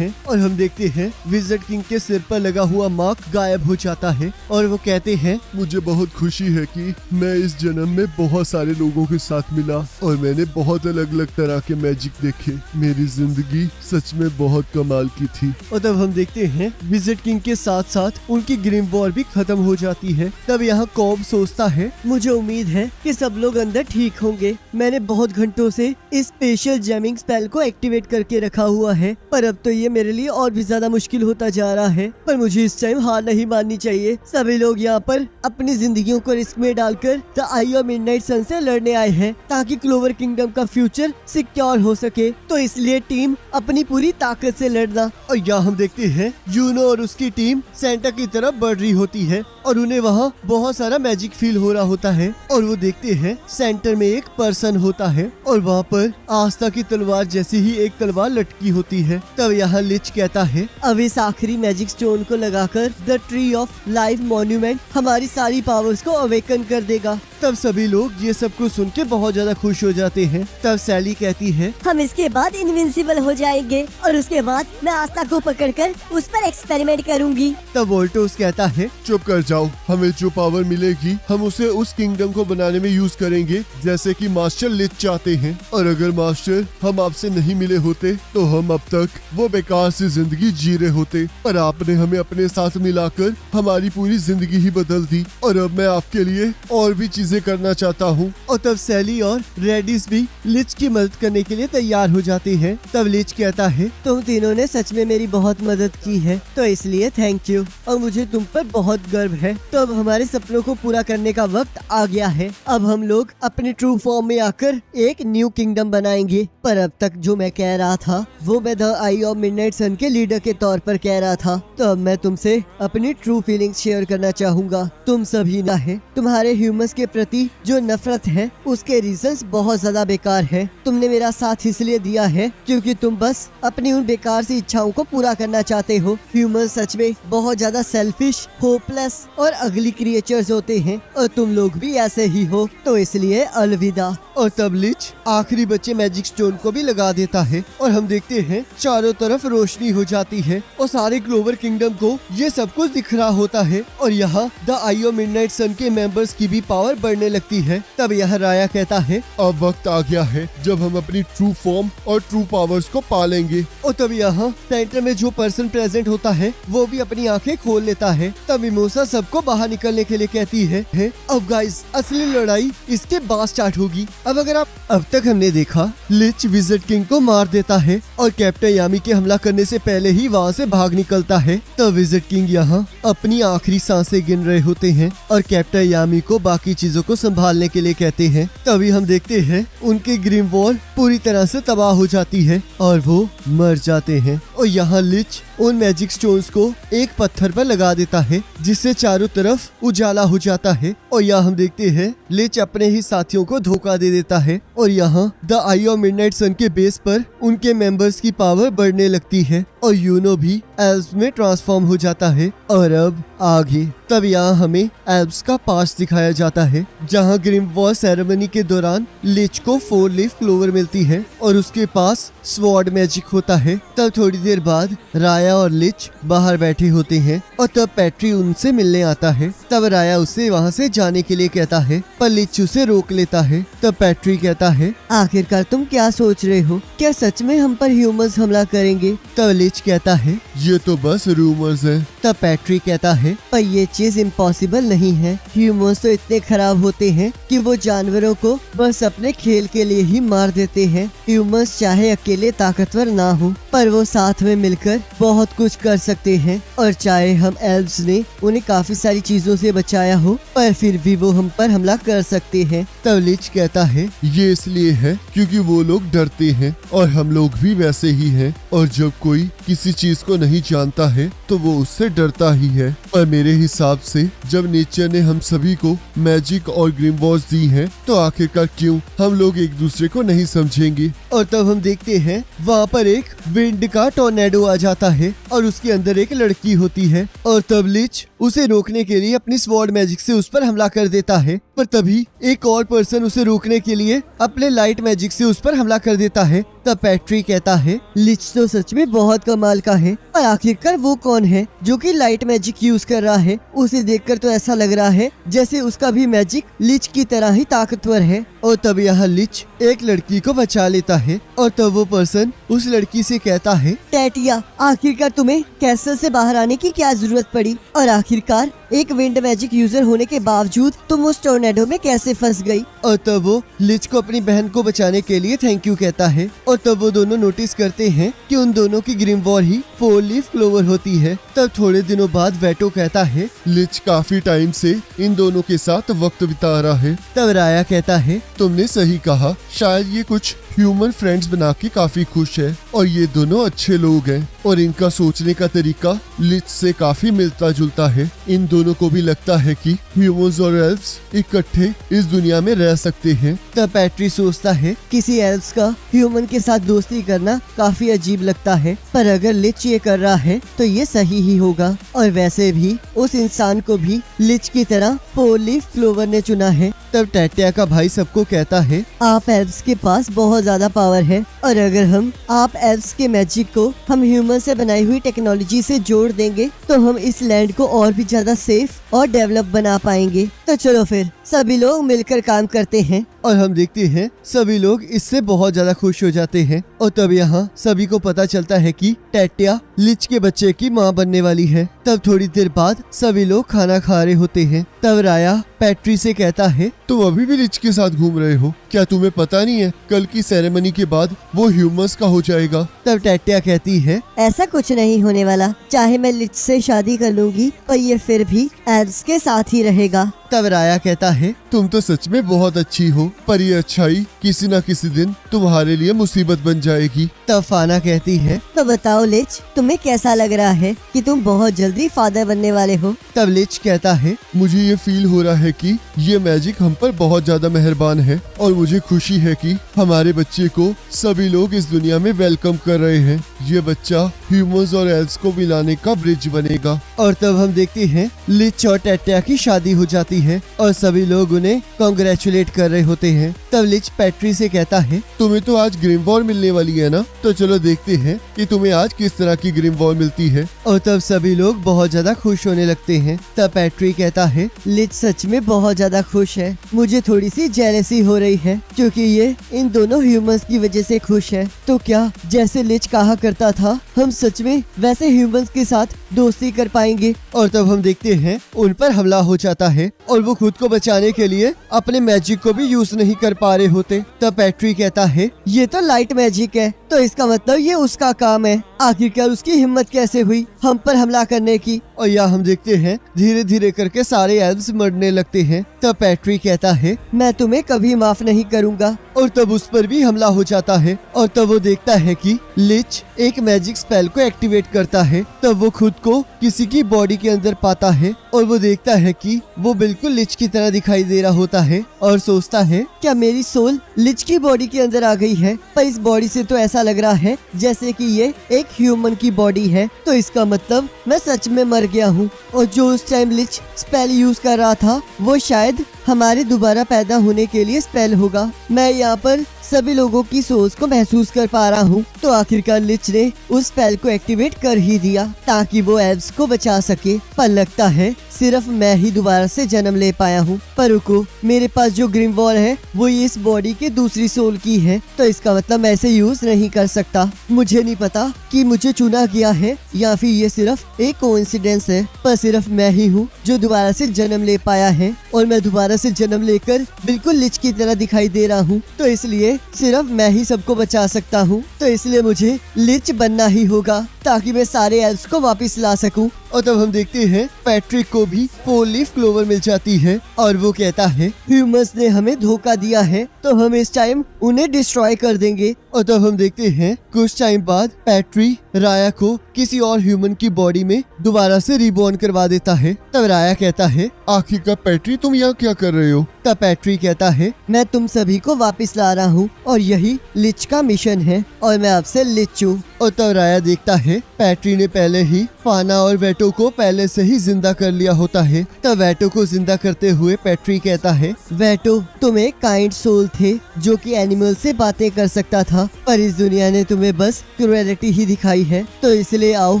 और हम देखते हैं विजिट किंग के सिर पर लगा हुआ मार्क गायब हो जाता है और वो कहते हैं, मुझे बहुत खुशी है कि मैं इस जन्म में बहुत सारे लोगों के साथ मिला और मैंने बहुत अलग अलग तरह के मैजिक देखे। मेरी जिंदगी सच में बहुत कमाल की थी। और तब हम देखते हैं विजिट किंग के साथ साथ उनकी ग्रिम वॉर भी खत्म हो जाती है। तब यहाँ कॉब सोचता है, मुझे उम्मीद है कि सब लोग अंदर ठीक होंगे। मैंने बहुत घंटों से इस स्पेशल जैमिंग स्पेल को एक्टिवेट करके रखा हुआ है, पर अब तो ये मेरे लिए और भी ज्यादा मुश्किल होता जा रहा है। पर मुझे इस टाइम हार नहीं माननी चाहिए। सभी लोग यहाँ पर अपनी जिंदगियों को रिस्क में डालकर द आई ऑफ मिडनाइट सन से लड़ने आए हैं ताकि क्लोवर किंगडम का फ्यूचर सिक्योर हो सके। तो इसलिए टीम अपनी पूरी ताकत से लड़ना। और यहाँ हम देखते हैं यूनो और उसकी टीम सेंटा की तरफ बढ़ रही होती है और उन्हें वहाँ बहुत सारा मैजिक फील हो रहा होता है। और वो देखते हैं सेंटर में एक पर्सन होता है और वहाँ पर आस्था की तलवार जैसी ही एक तलवार लटकी होती है। तब यहाँ लिच कहता है, अब इस आखिरी मैजिक स्टोन को लगाकर the tree of life monument हमारी सारी पावर्स को अवेकन कर देगा। तब सभी लोग ये सब कुछ सुन के बहुत ज्यादा खुश हो जाते हैं। तब सैली कहती है, हम इसके बाद इनविंसिबल हो जाएंगे और उसके बाद मैं आस्था को पकड़कर उस पर एक्सपेरिमेंट करूंगी। तब वोल्टोस कहता है, चुप कर जाओ। हमें जो पावर मिलेगी हम उसे उस किंगडम को बनाने में यूज करेंगे जैसे कि मास्टर लिच चाहते हैं। और अगर मास्टर हम आपसे नहीं मिले होते तो हम अब तक वो बेकार सी जिंदगी जी रहे होते, पर आपने हमें अपने साथ मिलाकर हमारी पूरी जिंदगी ही बदल दी और अब मैं आपके लिए और भी चीजें करना चाहता हूँ। और तब सैली और रेडिस भी लिच की मदद करने के लिए तैयार हो जाते हैं। तब लिच कहता है, तुम तीनों ने सच में मेरी बहुत मदद की है, तो इसलिए थैंक यू और मुझे तुम पर बहुत गर्व है। तो अब हमारे सपनों को पूरा करने का वक्त आ गया है। अब हम लोग अपने ट्रू फॉर्म में आकर एक न्यू किंगडम बनाएंगे। पर अब तक जो मैं कह रहा था वो मैं the eye of midnight sun के लीडर के तौर पर कह रहा था। तो अब मैं तुमसे अपनी ट्रू फीलिंग्स शेयर करना चाहूंगा। तुम सभी ना है, तुम्हारे ह्यूमंस के प्रति जो नफरत है उसके रीजंस बहुत ज्यादा बेकार है। तुमने मेरा साथ इसलिए दिया है क्योंकि तुम बस अपनी उन बेकार सी इच्छाओं को पूरा करना चाहते हो। ह्यूमन सच में बहुत ज्यादा सेल्फिश, होपलेस और अगली क्रिएचर्स होते हैं और तुम लोग भी ऐसे ही हो। तो इसलिए अलविदा। और तब लिच आखिरी बच्चे मैजिक स्टोन को भी लगा देता है और हम देखते हैं चारों तरफ रोशनी हो जाती है और सारे क्लोवर किंगडम को ये सब कुछ दिख रहा होता है। और यहाँ the eye of midnight sun के मेंबर्स की भी पावर बढ़ने लगती है। तब यह राया कहता है, अब वक्त आ गया है जब हम अपनी ट्रू फॉर्म और ट्रू पावर्स को पालेंगे। और तब यहाँ सेंटर में जो पर्सन प्रेजेंट होता है वो भी अपनी आंखें खोल लेता है। तब मिमोसा सबको बाहर निकलने के लिए कहती है अब गाइस असली लड़ाई इसके बाद स्टार्ट होगी। अब अगर आप अब तक हमने देखा लिच विज़र्ड किंग को मार देता है और कैप्टन यामी के हमला करने से पहले ही वहाँ से भाग निकलता है। तब विज़र्ड किंग यहाँ अपनी आखिरी सांसें गिन रहे होते हैं और कैप्टन यामी को बाकी चीजों को संभालने के लिए कहते हैं। तभी हम देखते हैं उनकी ग्रीन वॉल पूरी तरह से तबाह हो जाती है और वो मर जाते हैं। और यहाँ लिच उन मैजिक स्टोन्स को एक पत्थर पर लगा देता है जिससे चारों तरफ उजाला हो जाता है। और यहाँ हम देखते हैं लिच अपने ही साथियों को धोखा दे देता है और यहाँ the eye of midnight sun के बेस पर उनके मेंबर्स की पावर बढ़ने लगती है और यूनो भी एल्व्स में ट्रांसफॉर्म हो जाता है। और अब आगे तब यहाँ हमें एल्व्स का पास्ट दिखाया जाता है जहाँ ग्रिम वॉर सेरेमनी के दौरान लिच को 4 लीफ क्लोवर मिलती है और उसके पास स्वॉर्ड मैजिक होता है। तब थोड़ी देर बाद राया और लिच बाहर बैठे होते हैं और तब पैट्री उनसे मिलने आता है। तब राया उसे वहाँ से जाने के लिए कहता है पर लिच उसे रोक लेता है। तब पैट्री कहता है, आखिरकार तुम क्या सोच रहे हो? क्या सच में हम पर ह्यूमंस हमला करेंगे? तब लिच कहता है, ये तो बस रूमर्स है। तब पैट्री कहता है, पर ये चीज इम्पॉसिबल नहीं है। ह्यूमंस तो इतने खराब होते हैं कि वो जानवरों को बस अपने खेल के लिए ही मार देते हैं। ह्यूमंस चाहे अकेले ताकतवर ना हो पर वो साथ में मिलकर बहुत कुछ कर सकते हैं। और चाहे हम एल्व्स ने उन्हें काफी सारी चीजों से बचाया हो पर फिर भी वो हम पर हमला कर सकते हैं। तब लिच कहता है, ये इसलिए है क्योंकि वो लोग डरते हैं और हम लोग भी वैसे ही हैं। और जब कोई किसी चीज को नहीं जानता है तो वो उससे डरता ही है। और मेरे हिसाब से जब नेचर ने हम सभी को मैजिक और ग्रीन वॉर्स दी हैं तो आखिरकार क्यों हम लोग एक दूसरे को नहीं समझेंगे। और तब हम देखते हैं वहाँ पर एक विंड का टोर्नेडो आ जाता है और उसके अंदर एक लड़की होती है और तब लिच उसे रोकने के लिए अपनी स्वॉर्ड मैजिक से उस पर हमला कर देता है। पर तभी एक और पर्सन उसे रोकने के लिए अपने लाइट मैजिक से उस पर हमला कर देता है। तब पैट्री कहता है, लिच तो सच में बहुत कमाल का है। पर आखिरकार वो कौन है जो कि लाइट मैजिक यूज कर रहा है? उसे देखकर तो ऐसा लग रहा है जैसे उसका भी मैजिक लिच की तरह ही ताकतवर है। और तब यहाँ लिच एक लड़की को बचा लेता है और तब वो पर्सन उस लड़की से कहता है, टैटिया, आखिरकार तुम्हें कैसल से बाहर आने की क्या जरूरत पड़ी? और आखिरकार एक विंड मैजिक यूजर होने के बावजूद तुम उस टोर्नेडो में कैसे फंस गई? और तब वो लिच को अपनी बहन को बचाने के लिए थैंक यू कहता है। और तब वो दोनों नोटिस करते हैं कि उन दोनों की ग्रीन वॉर ही 4 लीफ क्लोवर होती है। तब थोड़े दिनों बाद वेटो कहता है, लिच काफी टाइम से इन दोनों के साथ वक्त बिता रहा है। तब राया कहता है, तुमने सही कहा, शायद ये कुछ ह्यूमन फ्रेंड्स बना के काफी खुश है और ये दोनों अच्छे लोग हैं और इनका सोचने का तरीका लिच से काफी मिलता जुलता है। इन दोनों को भी लगता है कि ह्यूमंस और एल्व्स इकट्ठे इस दुनिया में रह सकते हैं। तब पैट्री सोचता है, किसी एल्व्स का ह्यूमन के साथ दोस्ती करना काफी अजीब लगता है पर अगर लिच ये कर रहा है तो ये सही ही होगा। और वैसे भी उस इंसान को भी लिच की तरह 4 लीफ क्लोवर ने चुना है। तब टैटिया का भाई सबको कहता है, आप एल्व्स के पास बहुत ज्यादा पावर है और अगर हम आप एल्व्स के मैजिक को हम ह्यूमन से बनाई हुई टेक्नोलॉजी से जोड़ देंगे तो हम इस लैंड को और भी ज्यादा सेफ और डेवलप बना पाएंगे। तो चलो फिर सभी लोग मिलकर काम करते हैं। और हम देखते हैं सभी लोग इससे बहुत ज्यादा खुश हो जाते हैं। और तब यहाँ सभी को पता चलता है कि टैटिया लिच के बच्चे की माँ बनने वाली है। तब थोड़ी देर बाद सभी लोग खाना खा रहे होते हैं। तब राया पैट्री से कहता है, तुम अभी भी लिच के साथ घूम रहे हो? क्या तुम्हें पता नहीं है कल की सेरेमनी के बाद वो ह्यूमंस का हो जाएगा? तब टैटिया कहती है, ऐसा कुछ नहीं होने वाला। चाहे मैं लिच से शादी कर लूंगी पर ये फिर भी एल्व्स के साथ ही रहेगा। तब राया कहता है, तुम तो सच में बहुत अच्छी हो पर ये अच्छाई किसी न किसी दिन तुम्हारे लिए मुसीबत बन जाएगी। तब फाना कहती है, तो बताओ लिच, तुम्हें कैसा लग रहा है कि तुम बहुत जल्दी फादर बनने वाले हो? तब लिच कहता है, मुझे ये फील हो रहा है कि ये मैजिक हम पर बहुत ज्यादा मेहरबान है और मुझे खुशी है कि हमारे बच्चे को सभी लोग इस दुनिया में वेलकम कर रहे हैं। ये बच्चा ह्यूमंस और एल्व्स को मिलाने का ब्रिज बनेगा। और तब हम देखते हैं लिच और टैटिया की शादी हो जाती है और सभी लोग उन्हें कांग्रेचुलेट कर रहे होते हैं। तब लिच पैट्री से कहता है, तुम्हें तो आज ग्रीन वॉर मिलने वाली है ना, तो चलो देखते हैं कि तुम्हें आज किस तरह की ग्रीन वॉर मिलती है। और तब सभी लोग बहुत ज्यादा खुश होने लगते हैं। तब पैट्री कहता है, लिच सच में बहुत ज्यादा खुश है। मुझे थोड़ी सी जेलसी हो रही है क्योंकि ये इन दोनों ह्यूमंस की वजह से खुश है। तो क्या जैसे लिच कहा करता था हम सच में वैसे ह्यूमंस के साथ दोस्ती कर पाएंगे। और तब हम देखते हैं उन पर हमला हो जाता है और वो खुद को बचाने के लिए अपने मैजिक को भी यूज नहीं कर पा रहे होते। तब पैट्री कहता है ये तो लाइट मैजिक है, तो इसका मतलब ये उसका काम है। आखिरकार उसकी हिम्मत कैसे हुई हम पर हमला करने की। और यहाँ हम देखते हैं धीरे धीरे करके सारे एल्व्स मरने लगते हैं। तब पैट्री कहता है मैं तुम्हें कभी माफ नहीं करूँगा। और तब उस पर भी हमला हो जाता है। और तब वो देखता है कि लिच एक मैजिक स्पेल को एक्टिवेट करता है। तब वो खुद को किसी की बॉडी के अंदर पाता है और वो देखता है कि वो बिल्कुल लिच की तरह दिखाई दे रहा होता है और सोचता है क्या मेरी सोल लिच की बॉडी के अंदर आ गई है? पर इस बॉडी से तो ऐसा लग रहा है जैसे कि ये एक ह्यूमन की बॉडी है, तो इसका मतलब मैं सच में मर गया हूँ। और जो उस टाइम लिच स्पेल यूज कर रहा था वो शायद हमारे दोबारा पैदा होने के लिए स्पेल होगा। मैं यहाँ पर सभी लोगों की सोच को महसूस कर पा रहा हूँ। तो आखिरकार लिच ने उस स्पेल को एक्टिवेट कर ही दिया ताकि वो एल्व्स को बचा सके। पर लगता है सिर्फ मैं ही दोबारा से जन्म ले पाया हूँ। पर रुको, मेरे पास जो ग्रिमवॉल है वो इस बॉडी के दूसरी सोल की है, तो इसका मतलब मैं इसे यूज नहीं कर सकता। मुझे नहीं पता कि मुझे चुना गया है या फिर ये सिर्फ एक कोइंसिडेंस है, पर सिर्फ मैं ही हूँ जो दोबारा से जन्म ले पाया है और मैं दोबारा से जन्म लेकर बिल्कुल लिच की तरह दिखाई दे रहा हूँ। तो इसलिए सिर्फ मैं ही सबको बचा सकता हूँ। तो इसलिए मुझे लिच बनना ही होगा ताकि मैं सारे एल्व्स को वापस ला सकूं। और तब हम देखते हैं पैट्रिक को भी 4 लीफ क्लोवर मिल जाती है और वो कहता है ह्यूमंस ने हमें धोखा दिया है, तो हम इस टाइम उन्हें डिस्ट्रॉय कर देंगे। और तब हम देखते हैं कुछ टाइम बाद पैट्री राया को किसी और ह्यूमन की बॉडी में दोबारा से रिबॉर्न करवा देता है। तब राया कहता है आखिरकार पैट्री तुम यहाँ क्या कर रहे हो? तब पैट्री कहता है मैं तुम सभी को वापस ला रहा हूँ और यही लिच का मिशन है और मैं आपसे लिच हूँ। और तब राया देखता है पैट्री ने पहले ही फाना और वेटो को पहले से ही जिंदा कर लिया होता है। तब वेटो को जिंदा करते हुए पैट्री कहता है वेटो, तुम एक काइंड सोल थे जो कि एनिमल से बातें कर सकता था, पर इस दुनिया ने तुम्हें बस क्रूएलिटी ही दिखाई है। तो इसलिए आओ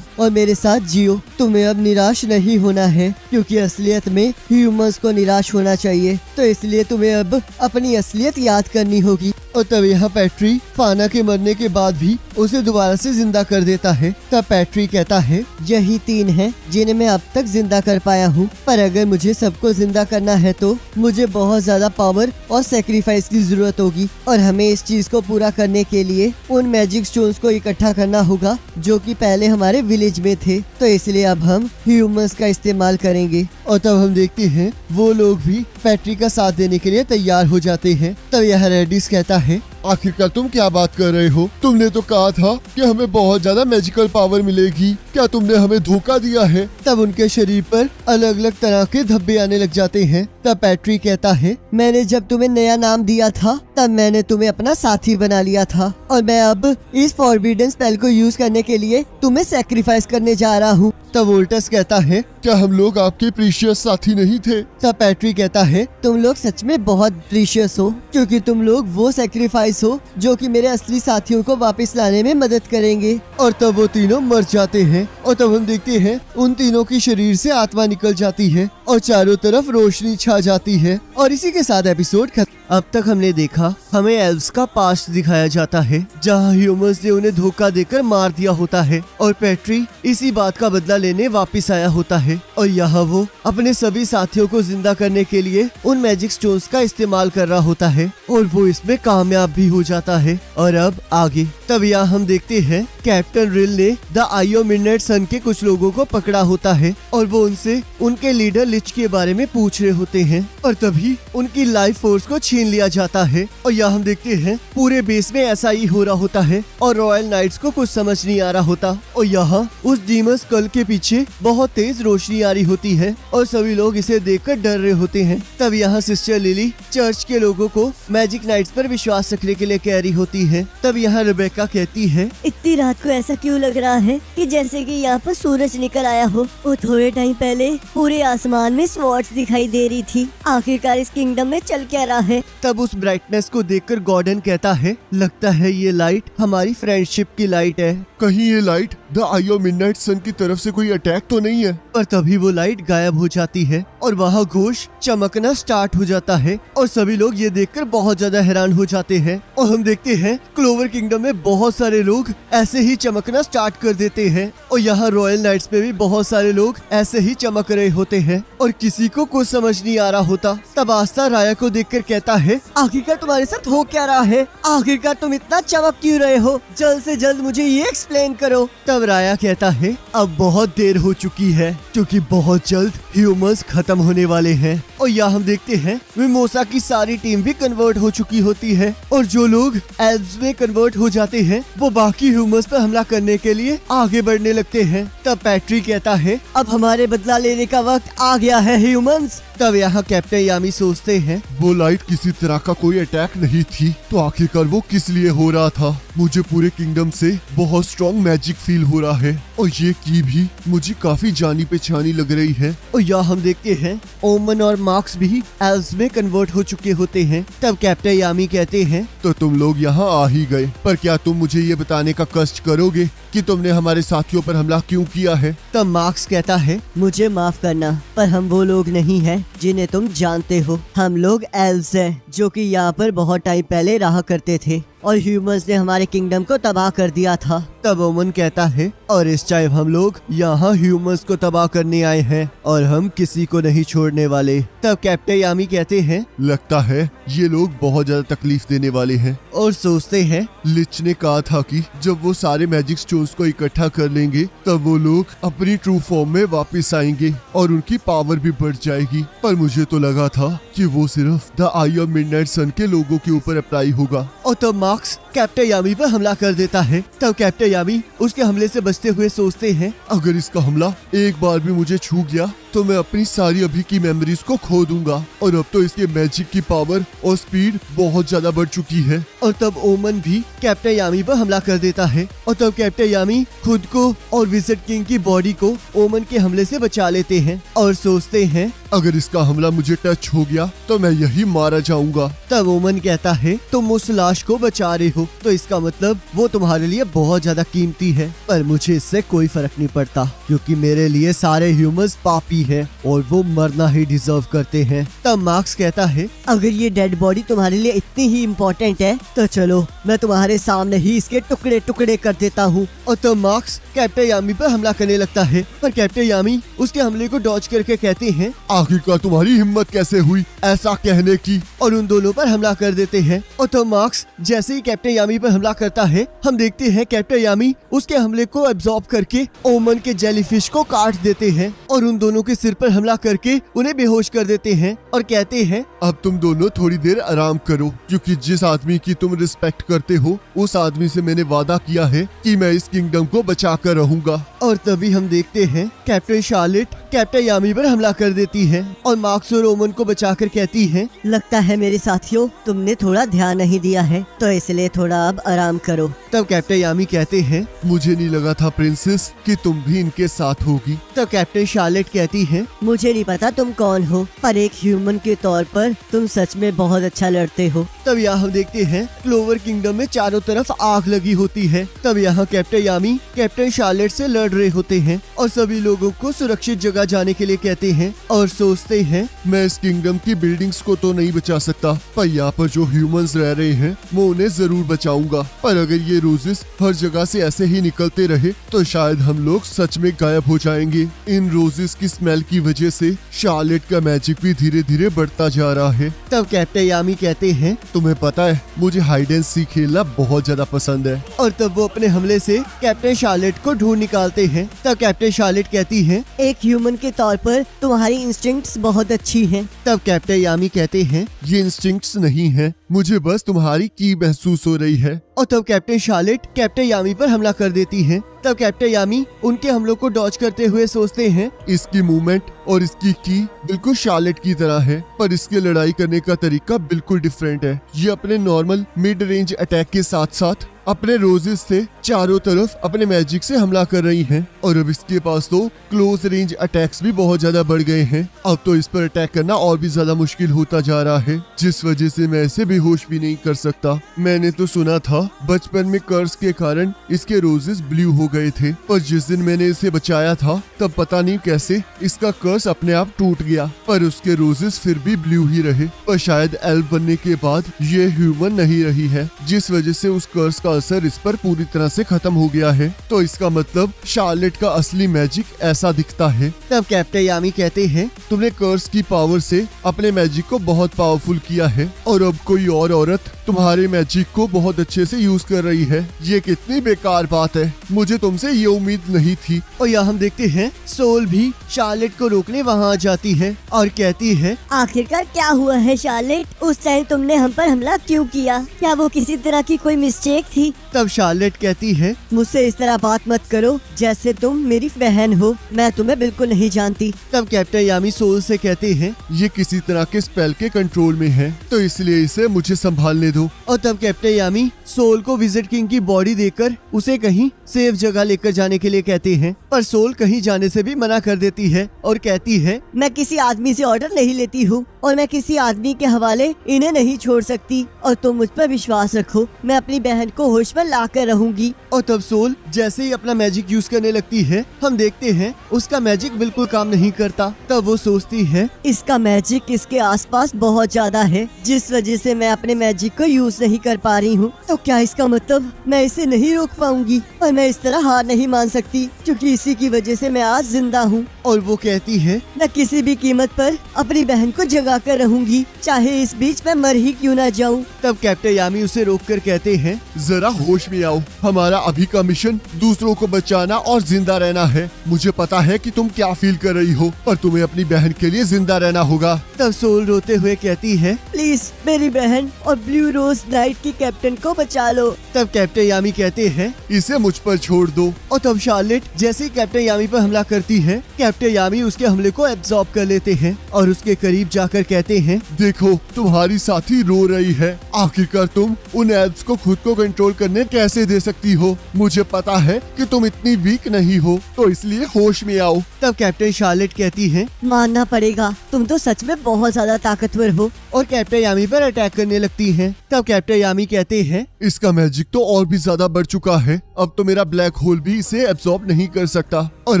और मेरे साथ जियो। तुम्हें अब निराश नहीं होना है क्योंकि असलियत में ह्यूमंस को निराश होना चाहिए। तो इसलिए तुम्हें अब अपनी असलियत याद करनी होगी। और तब यहाँ पैट्री फाना के मरने के बाद भी उसे दोबारा से जिंदा कर देता है। तब पैट्री कहता है यही 3 हैं जिन्हें मैं अब तक जिंदा कर पाया हूँ, पर अगर मुझे सबको जिंदा करना है तो मुझे बहुत ज्यादा पावर और सेक्रीफाइस की जरूरत होगी और हमें इस चीज को पूरा करने के लिए उन मैजिक स्टोन्स को इकट्ठा करना होगा जो कि पहले हमारे विलेज में थे। तो इसलिए अब हम ह्यूमंस का इस्तेमाल करेंगे। और तब हम देखते हैं वो लोग भी पैट्री का साथ देने के लिए तैयार हो जाते हैं। तब यह रेडिस कहता है आखिरकार तुम क्या बात कर रहे हो? तुमने तो कहा था कि हमें बहुत ज्यादा मैजिकल पावर मिलेगी, क्या तुमने हमें धोखा दिया है? तब उनके शरीर पर अलग अलग तरह के धब्बे आने लग जाते हैं। तब पैट्री कहता है मैंने जब तुम्हें नया नाम दिया था तब मैंने तुम्हें अपना साथी बना लिया था और मैं अब इस फॉरबिडन स्पेल को यूज करने के लिए तुम्हें सैक्रिफाइस करने जा रहा हूँ। तब वोल्टस कहता है क्या हम लोग आपके प्रीशियस साथी नहीं थे? तब पैट्री कहता है तुम लोग सच में बहुत प्रीशियस हो क्योंकि तुम लोग वो सैक्रिफाइस हो जो कि मेरे असली साथियों को वापस लाने में मदद करेंगे। और तब वो तीनों मर जाते हैं। और तब हम देखते हैं उन तीनों की शरीर से आत्मा निकल जाती है और चारों तरफ रोशनी छा जाती है। और इसी के साथ एपिसोड खत्म। अब तक हमने देखा हमें एल्व्स का पास्ट दिखाया जाता है जहाँ ह्यूमंस ने उन्हें धोखा देकर मार दिया होता है और पैट्री इसी बात का बदला लेने वापस आया होता है। और यहाँ वो अपने सभी साथियों को जिंदा करने के लिए उन मैजिक स्टोन्स का इस्तेमाल कर रहा होता है और वो इसमें कामयाब भी हो जाता है। और अब आगे तब यहाँ हम देखते हैं कैप्टन रिल ने the eye of midnight sun के कुछ लोगों को पकड़ा होता है और वो उनसे उनके लीडर लिच के बारे में पूछ रहे होते हैं और तभी उनकी लाइफ फोर्स को छीन लिया जाता है। और यहाँ हम देखते हैं पूरे बेस में ऐसा ही हो रहा होता है और रॉयल नाइट्स को कुछ समझ नहीं आ रहा होता। और यहाँ उस डीमन स्कल के पीछे बहुत तेज रोशनी आ रही होती है और सभी लोग इसे देखकर डर रहे होते हैं। तब यहाँ सिस्टर लिली चर्च के लोगों को मैजिक नाइट्स पर विश्वास रखने के लिए कह रही होती है। तब यहाँ रेबेका कहती है इतनी रात को ऐसा क्यों लग रहा है कि जैसे कि यहाँ पर सूरज निकल आया हो। वो थोड़े टाइम पहले पूरे आसमान आसमान में स्वॉर्ड्स दिखाई दे रही थी। आखिरकार इस किंगडम में चल क्या रहा है? तब उस ब्राइटनेस को देखकर गॉर्डन कहता है, लगता है ये लाइट हमारी फ्रेंडशिप की लाइट है। कहीं ये light the eye of midnight sun की तरफ से कोई अटैक तो नहीं है? पर तभी वो लाइट गायब हो जाती है और वहाँ घोष चमकना स्टार्ट हो जाता है और सभी लोग ये देखकर बहुत ज्यादा हैरान हो जाते हैं। और हम देखते हैं क्लोवर किंगडम में बहुत सारे लोग ऐसे ही चमकना स्टार्ट कर देते हैं और यहाँ रॉयल नाइट्स में भी बहुत सारे लोग ऐसे ही चमक रहे होते हैं और किसी को कुछ समझ नहीं आ रहा होता। तब आस्था राया को देखकर कहता है, आखिरकार तुम्हारे साथ हो क्या रहा है? आखिरकार तुम इतना चमक क्यों रहे हो? जल्द से जल्द मुझे ये एक्सप्लेन करो। तब राया कहता है, अब बहुत देर हो चुकी है क्योंकि बहुत जल्द ह्यूमंस खत्म होने वाले हैं। और यहाँ हम देखते हैं मिमोसा की सारी टीम भी कन्वर्ट हो चुकी होती है और जो लोग एल्व्स में कन्वर्ट हो जाते हैं वो बाकी ह्यूमंस पर हमला करने के लिए आगे बढ़ने लगते हैं। तब पैट्रिक कहता है, अब हमारे बदला लेने का वक्त आ गया है ह्यूमंस। तब यहाँ कैप्टन यामी सोचते हैं, वो लाइट किसी तरह का कोई अटैक नहीं थी, तो आखिरकार वो किस लिए हो रहा था? मुझे पूरे किंगडम से बहुत स्ट्रॉन्ग मैजिक फील हो रहा है और ये की भी मुझे काफी जानी पहचानी लग रही है। और यहाँ हम देखते हैं ओमन और मार्क्स भी एल्व्स में कन्वर्ट हो चुके होते हैं। तब कैप्टन यामी कहते हैं, तो तुम लोग यहाँ आ ही गए, पर क्या तुम मुझे ये बताने का कष्ट करोगे कि तुमने हमारे साथियों पर हमला क्यों किया है? तब मार्क्स कहता है, मुझे माफ करना, पर हम वो लोग नहीं हैं जिन्हें तुम जानते हो। हम लोग एल्व्स हैं जो कि यहाँ पर बहुत टाइम पहले रहा करते थे और ह्यूमंस ने हमारे किंगडम को तबाह कर दिया था। तब ओमन कहता है, और इस टाइम हम लोग यहाँ ह्यूमंस को तबाह करने आए हैं और हम किसी को नहीं छोड़ने वाले। तब कैप्टन यामी कहते हैं, लगता है ये लोग बहुत ज्यादा तकलीफ देने वाले हैं। और सोचते हैं, लिच ने कहा था कि जब वो सारे मैजिक स्टोन्स को इकट्ठा कर लेंगे तब वो लोग अपनी ट्रू फॉर्म में वापस आएंगे और उनकी पावर भी बढ़ जाएगी। पर मुझे तो लगा था कि वो सिर्फ the eye of midnight sun के लोगों के ऊपर अप्लाई होगा। और तब मार्क्स कैप्टन यामी पर हमला कर देता है। तब कैप्टन यामी उसके हमले से बचते हुए सोचते हैं, अगर इसका हमला एक बार भी मुझे छू गया तो मैं अपनी सारी अभी की मेमोरीज को खो दूंगा और अब तो इसके मैजिक की पावर और स्पीड बहुत ज्यादा बढ़ चुकी है। और तब ओमन भी कैप्टन यामी पर हमला कर देता है और तब कैप्टन यामी खुद को और विज़र्ड किंग की बॉडी को ओमन के हमले से बचा लेते हैं और सोचते हैं, अगर इसका हमला मुझे टच हो गया तो मैं यही मारा जाऊंगा। तब ओमन कहता है, तुम उस लाश को बचा रहे हो तो इसका मतलब वो तुम्हारे लिए बहुत ज्यादा कीमती है, पर मुझे इससे कोई फर्क नहीं पड़ता क्योंकि मेरे लिए सारे ह्यूमंस पापी है और वो मरना ही डिजर्व करते हैं। तब मार्क्स कहता है, अगर ये डेड बॉडी तुम्हारे लिए इतनी ही इम्पोर्टेंट है तो चलो मैं तुम्हारे सामने ही इसके टुकड़े टुकड़े कर देता हूँ। और तब मार्क्स कैप्टन यामी पर हमला करने लगता है पर कैप्टन यामी उसके हमले को डॉज करके कहते हैं, आखिरकार तुम्हारी हिम्मत कैसे हुई ऐसा कहने की? और उन दोनों पर हमला कर देते हैं। और तब मार्क्स जैसे ही कैप्टन यामी पर हमला करता है हम देखते हैं कैप्टन यामी उसके हमले को एब्जॉर्ब करके ओमन के जेलीफिश को काट देते हैं और उन दोनों के सिर पर हमला करके उन्हें बेहोश कर देते हैं और कहते हैं, अब तुम दोनों थोड़ी देर आराम करो क्योंकि जिस आदमी की तुम रिस्पेक्ट करते हो उस आदमी से मैंने वादा किया है कि मैं इस किंगडम को बचा कर रहूंगा। और तभी हम देखते हैं कैप्टन शार्लेट कैप्टन यामी पर हमला कर देती है और मार्क्स और ओमन को बचाकर कहती है, लगता है मेरे साथियों तुमने थोड़ा ध्यान नहीं दिया है तो इसलिए थोड़ा अब आराम करो। तब कैप्टन यामी कहते हैं, मुझे नहीं लगा था प्रिंसेस कि तुम भी इनके साथ होगी। तब कैप्टन शार्लेट कहती है, मुझे नहीं पता तुम कौन हो पर एक ह्यूमन के तौर पर तुम सच में बहुत अच्छा लड़ते हो। तब यहाँ हम देखते हैं क्लोवर किंगडम में चारों तरफ आग लगी होती है। तब यहाँ कैप्टन यामी कैप्टन शार्लेट से लड़ रहे होते हैं और सभी लोगों को सुरक्षित जगह जाने के लिए कहते हैं और सोचते हैं, मैं इस किंगडम की बिल्डिंग्स को तो नहीं बचा सकता पर यहाँ पर जो ह्यूमंस रह रहे हैं मैं उन्हें जरूर बचाऊंगा। पर अगर ये रोजेस हर जगह से ऐसे ही निकलते रहे तो शायद हम लोग सच में गायब हो जाएंगे। इन रोजेस की स्मेल की वजह से शार्लेट का मैजिक भी धीरे धीरे बढ़ता जा रहा है। तब कैप्टन यामी कहते हैं, तुम्हें पता है मुझे हाइड एंड सीक खेलना बहुत ज्यादा पसंद है। और तब वो अपने हमले से कैप्टन शार्लेट को ढूंढ निकालते हैं। तब कैप्टन शार्लेट कहती है, एक ह्यूमन के तौर पर तुम्हारी इंस्टिंक्ट्स बहुत अच्छी हैं। तब कैप्टन यामी कहते हैं, ये इंस्टिंक्ट्स नहीं है, मुझे बस तुम्हारी की महसूस हो रही है। और तब कैप्टन शार्लेट कैप्टन यामी पर हमला कर देती है। तब कैप्टन यामी उनके हमलों को डॉज करते हुए सोचते हैं, इसकी मूवमेंट और इसकी की बिल्कुल शार्लेट की तरह है, पर इसके लड़ाई करने का तरीका बिल्कुल डिफरेंट है। ये अपने नॉर्मल मिड रेंज अटैक के साथ साथ अपने रोजेस से चारों तरफ अपने मैजिक से हमला कर रही हैं। और अब इसके पास तो क्लोज रेंज अटैक्स भी बहुत ज्यादा बढ़ गए हैं। अब तो इस पर अटैक करना और भी ज्यादा मुश्किल होता जा रहा है, जिस वजह से मैं इसे बेहोश भी नहीं कर सकता। मैंने तो सुना था बचपन में कर्स के कारण इसके रोजेस ब्लू हो गए थे, पर जिस दिन मैंने इसे बचाया था तब पता नहीं कैसे इसका कर्स अपने आप टूट गया, पर उसके रोजेस फिर भी ब्लू ही रहे। पर शायद एल्फ बनने के बाद ये ह्यूमन नहीं रही है, जिस वजह से उस कर्स का असर इस पर पूरी तरह से खत्म हो गया है। तो इसका मतलब शार्लेट का असली मैजिक ऐसा दिखता है। तब कैप्टन यामी कहते हैं, तुमने कर्स की पावर से अपने मैजिक को बहुत पावरफुल किया है और अब कोई और औरत तुम्हारे मैजिक को बहुत अच्छे से यूज कर रही है। ये कितनी बेकार बात है, मुझे तुमसे ये उम्मीद नहीं थी। और यहाँ हम देखते हैं सोल भी शार्लेट को रोकने वहाँ आ जाती है और कहती है, आखिरकार क्या हुआ है शार्लेट? उस टाइम तुमने हम पर हमला क्यों किया? क्या वो किसी तरह की कोई मिस्टेक थी? तब शार्लेट कहती है, मुझसे इस तरह बात मत करो जैसे तुम मेरी बहन हो। मैं तुम्हें बिल्कुल नहीं जानती। तब कैप्टन यामी सोल से कहते हैं, ये किसी तरह के स्पेल के कंट्रोल में है, तो इसलिए इसे मुझे संभालने दो। और तब कैप्टन यामी सोल को विजिट किंग की बॉडी देकर उसे कहीं सेफ जगह लेकर जाने के लिए कहते हैं, पर सोल कहीं जाने से भी मना कर देती है और कहती है, मैं किसी आदमी से ऑर्डर नहीं लेती हूँ और मैं किसी आदमी के हवाले इन्हें नहीं छोड़ सकती। और तुम मुझ पर विश्वास रखो, मैं अपनी बहन को होश में ला कर रहूंगी। और तब सोल जैसे ही अपना मैजिक यूज करने लगती है, हम देखते हैं उसका मैजिक बिल्कुल काम नहीं करता। तब वो सोचती है, इसका मैजिक इसके आसपास बहुत ज्यादा है, जिस वजह से मैं अपने मैजिक को यूज नहीं कर पा रही हूँ। तो क्या इसका मतलब मैं इसे नहीं रोक पाऊंगी? और मैं इस तरह हार नहीं मान सकती, क्योंकि इसी की वजह से मैं आज जिंदा हूँ। और वो कहती है, मैं किसी भी कीमत पर अपनी बहन को जगा कर रहूंगी, चाहे इस बीच मैं मर ही क्यों ना जाऊँ। तब कैप्टन यामी उसे रोककर कहते हैं, जरा होश में आओ, हमारा अभी का मिशन दूसरों को बचाना और जिंदा रहना है। मुझे पता है कि तुम क्या फील कर रही हो, पर तुम्हें अपनी बहन के लिए जिंदा रहना होगा। तब सोल रोते हुए कहती है, प्लीज मेरी बहन और ब्लू रोज नाइट की कैप्टन को बचा लो। तब कैप्टन यामी कहते हैं, इसे मुझ पर छोड़ दो। और तब शार्लेट जैसे ही कैप्टन यामी पर हमला करती है, कैप्टन यामी उसके हमले को एब्जॉर्ब कर लेते हैं और उसके करीब जाकर कहते हैं, देखो तुम्हारी साथी रो रही है, आखिरकार तुम उन एल्व्स को खुद को कंट्रोल करने कैसे दे सकती हो? मुझे पता है कि तुम इतनी वीक नहीं हो, तो इसलिए होश में आओ। तब कैप्टन शार्लेट कहती है, मानना पड़ेगा, तुम तो सच में बहुत ज्यादा ताकतवर हो। और कैप्टन यामी पर अटैक करने लगती है। तब कैप्टन यामी कहते हैं, इसका मैजिक तो और भी ज्यादा बढ़ चुका है, अब तो मेरा ब्लैक होल भी इसे एब्जॉर्ब नहीं कर सकता, और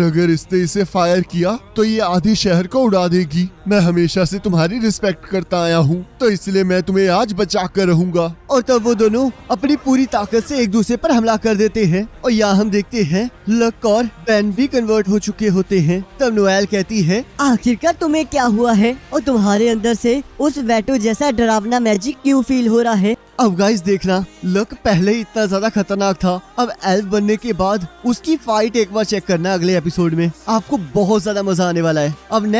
अगर इसने इसे फायर किया तो ये आधे शहर को उड़ा देगी। मैं हमेशा से तुम्हारी रिस्पेक्ट करता आया हूँ, तो इसलिए मैं तुम्हें आज बचा कर रहूंगा। और तब वो दोनों अपनी पूरी ताकत से एक दूसरे पर हमला कर देते हैं। और यहाँ हम देखते हैं लक और बेन भी कन्वर्ट हो चुके होते हैं। तब नोएल कहती है, आखिरकार तुम्हें क्या हुआ है और तुम्हारे अंदर से उस वेटो जैसा डरावना मैजिक क्यों फील हो रहा है? अब गाइस देखना, लक पहले ही इतना ज्यादा खतरनाक था, अब एल्फ बनने के बाद उसकी फाइट एक बार चेक करना अगले एपिसोड में, आपको बहुत ज्यादा मजा आने वाला है। अब नेक्स्ट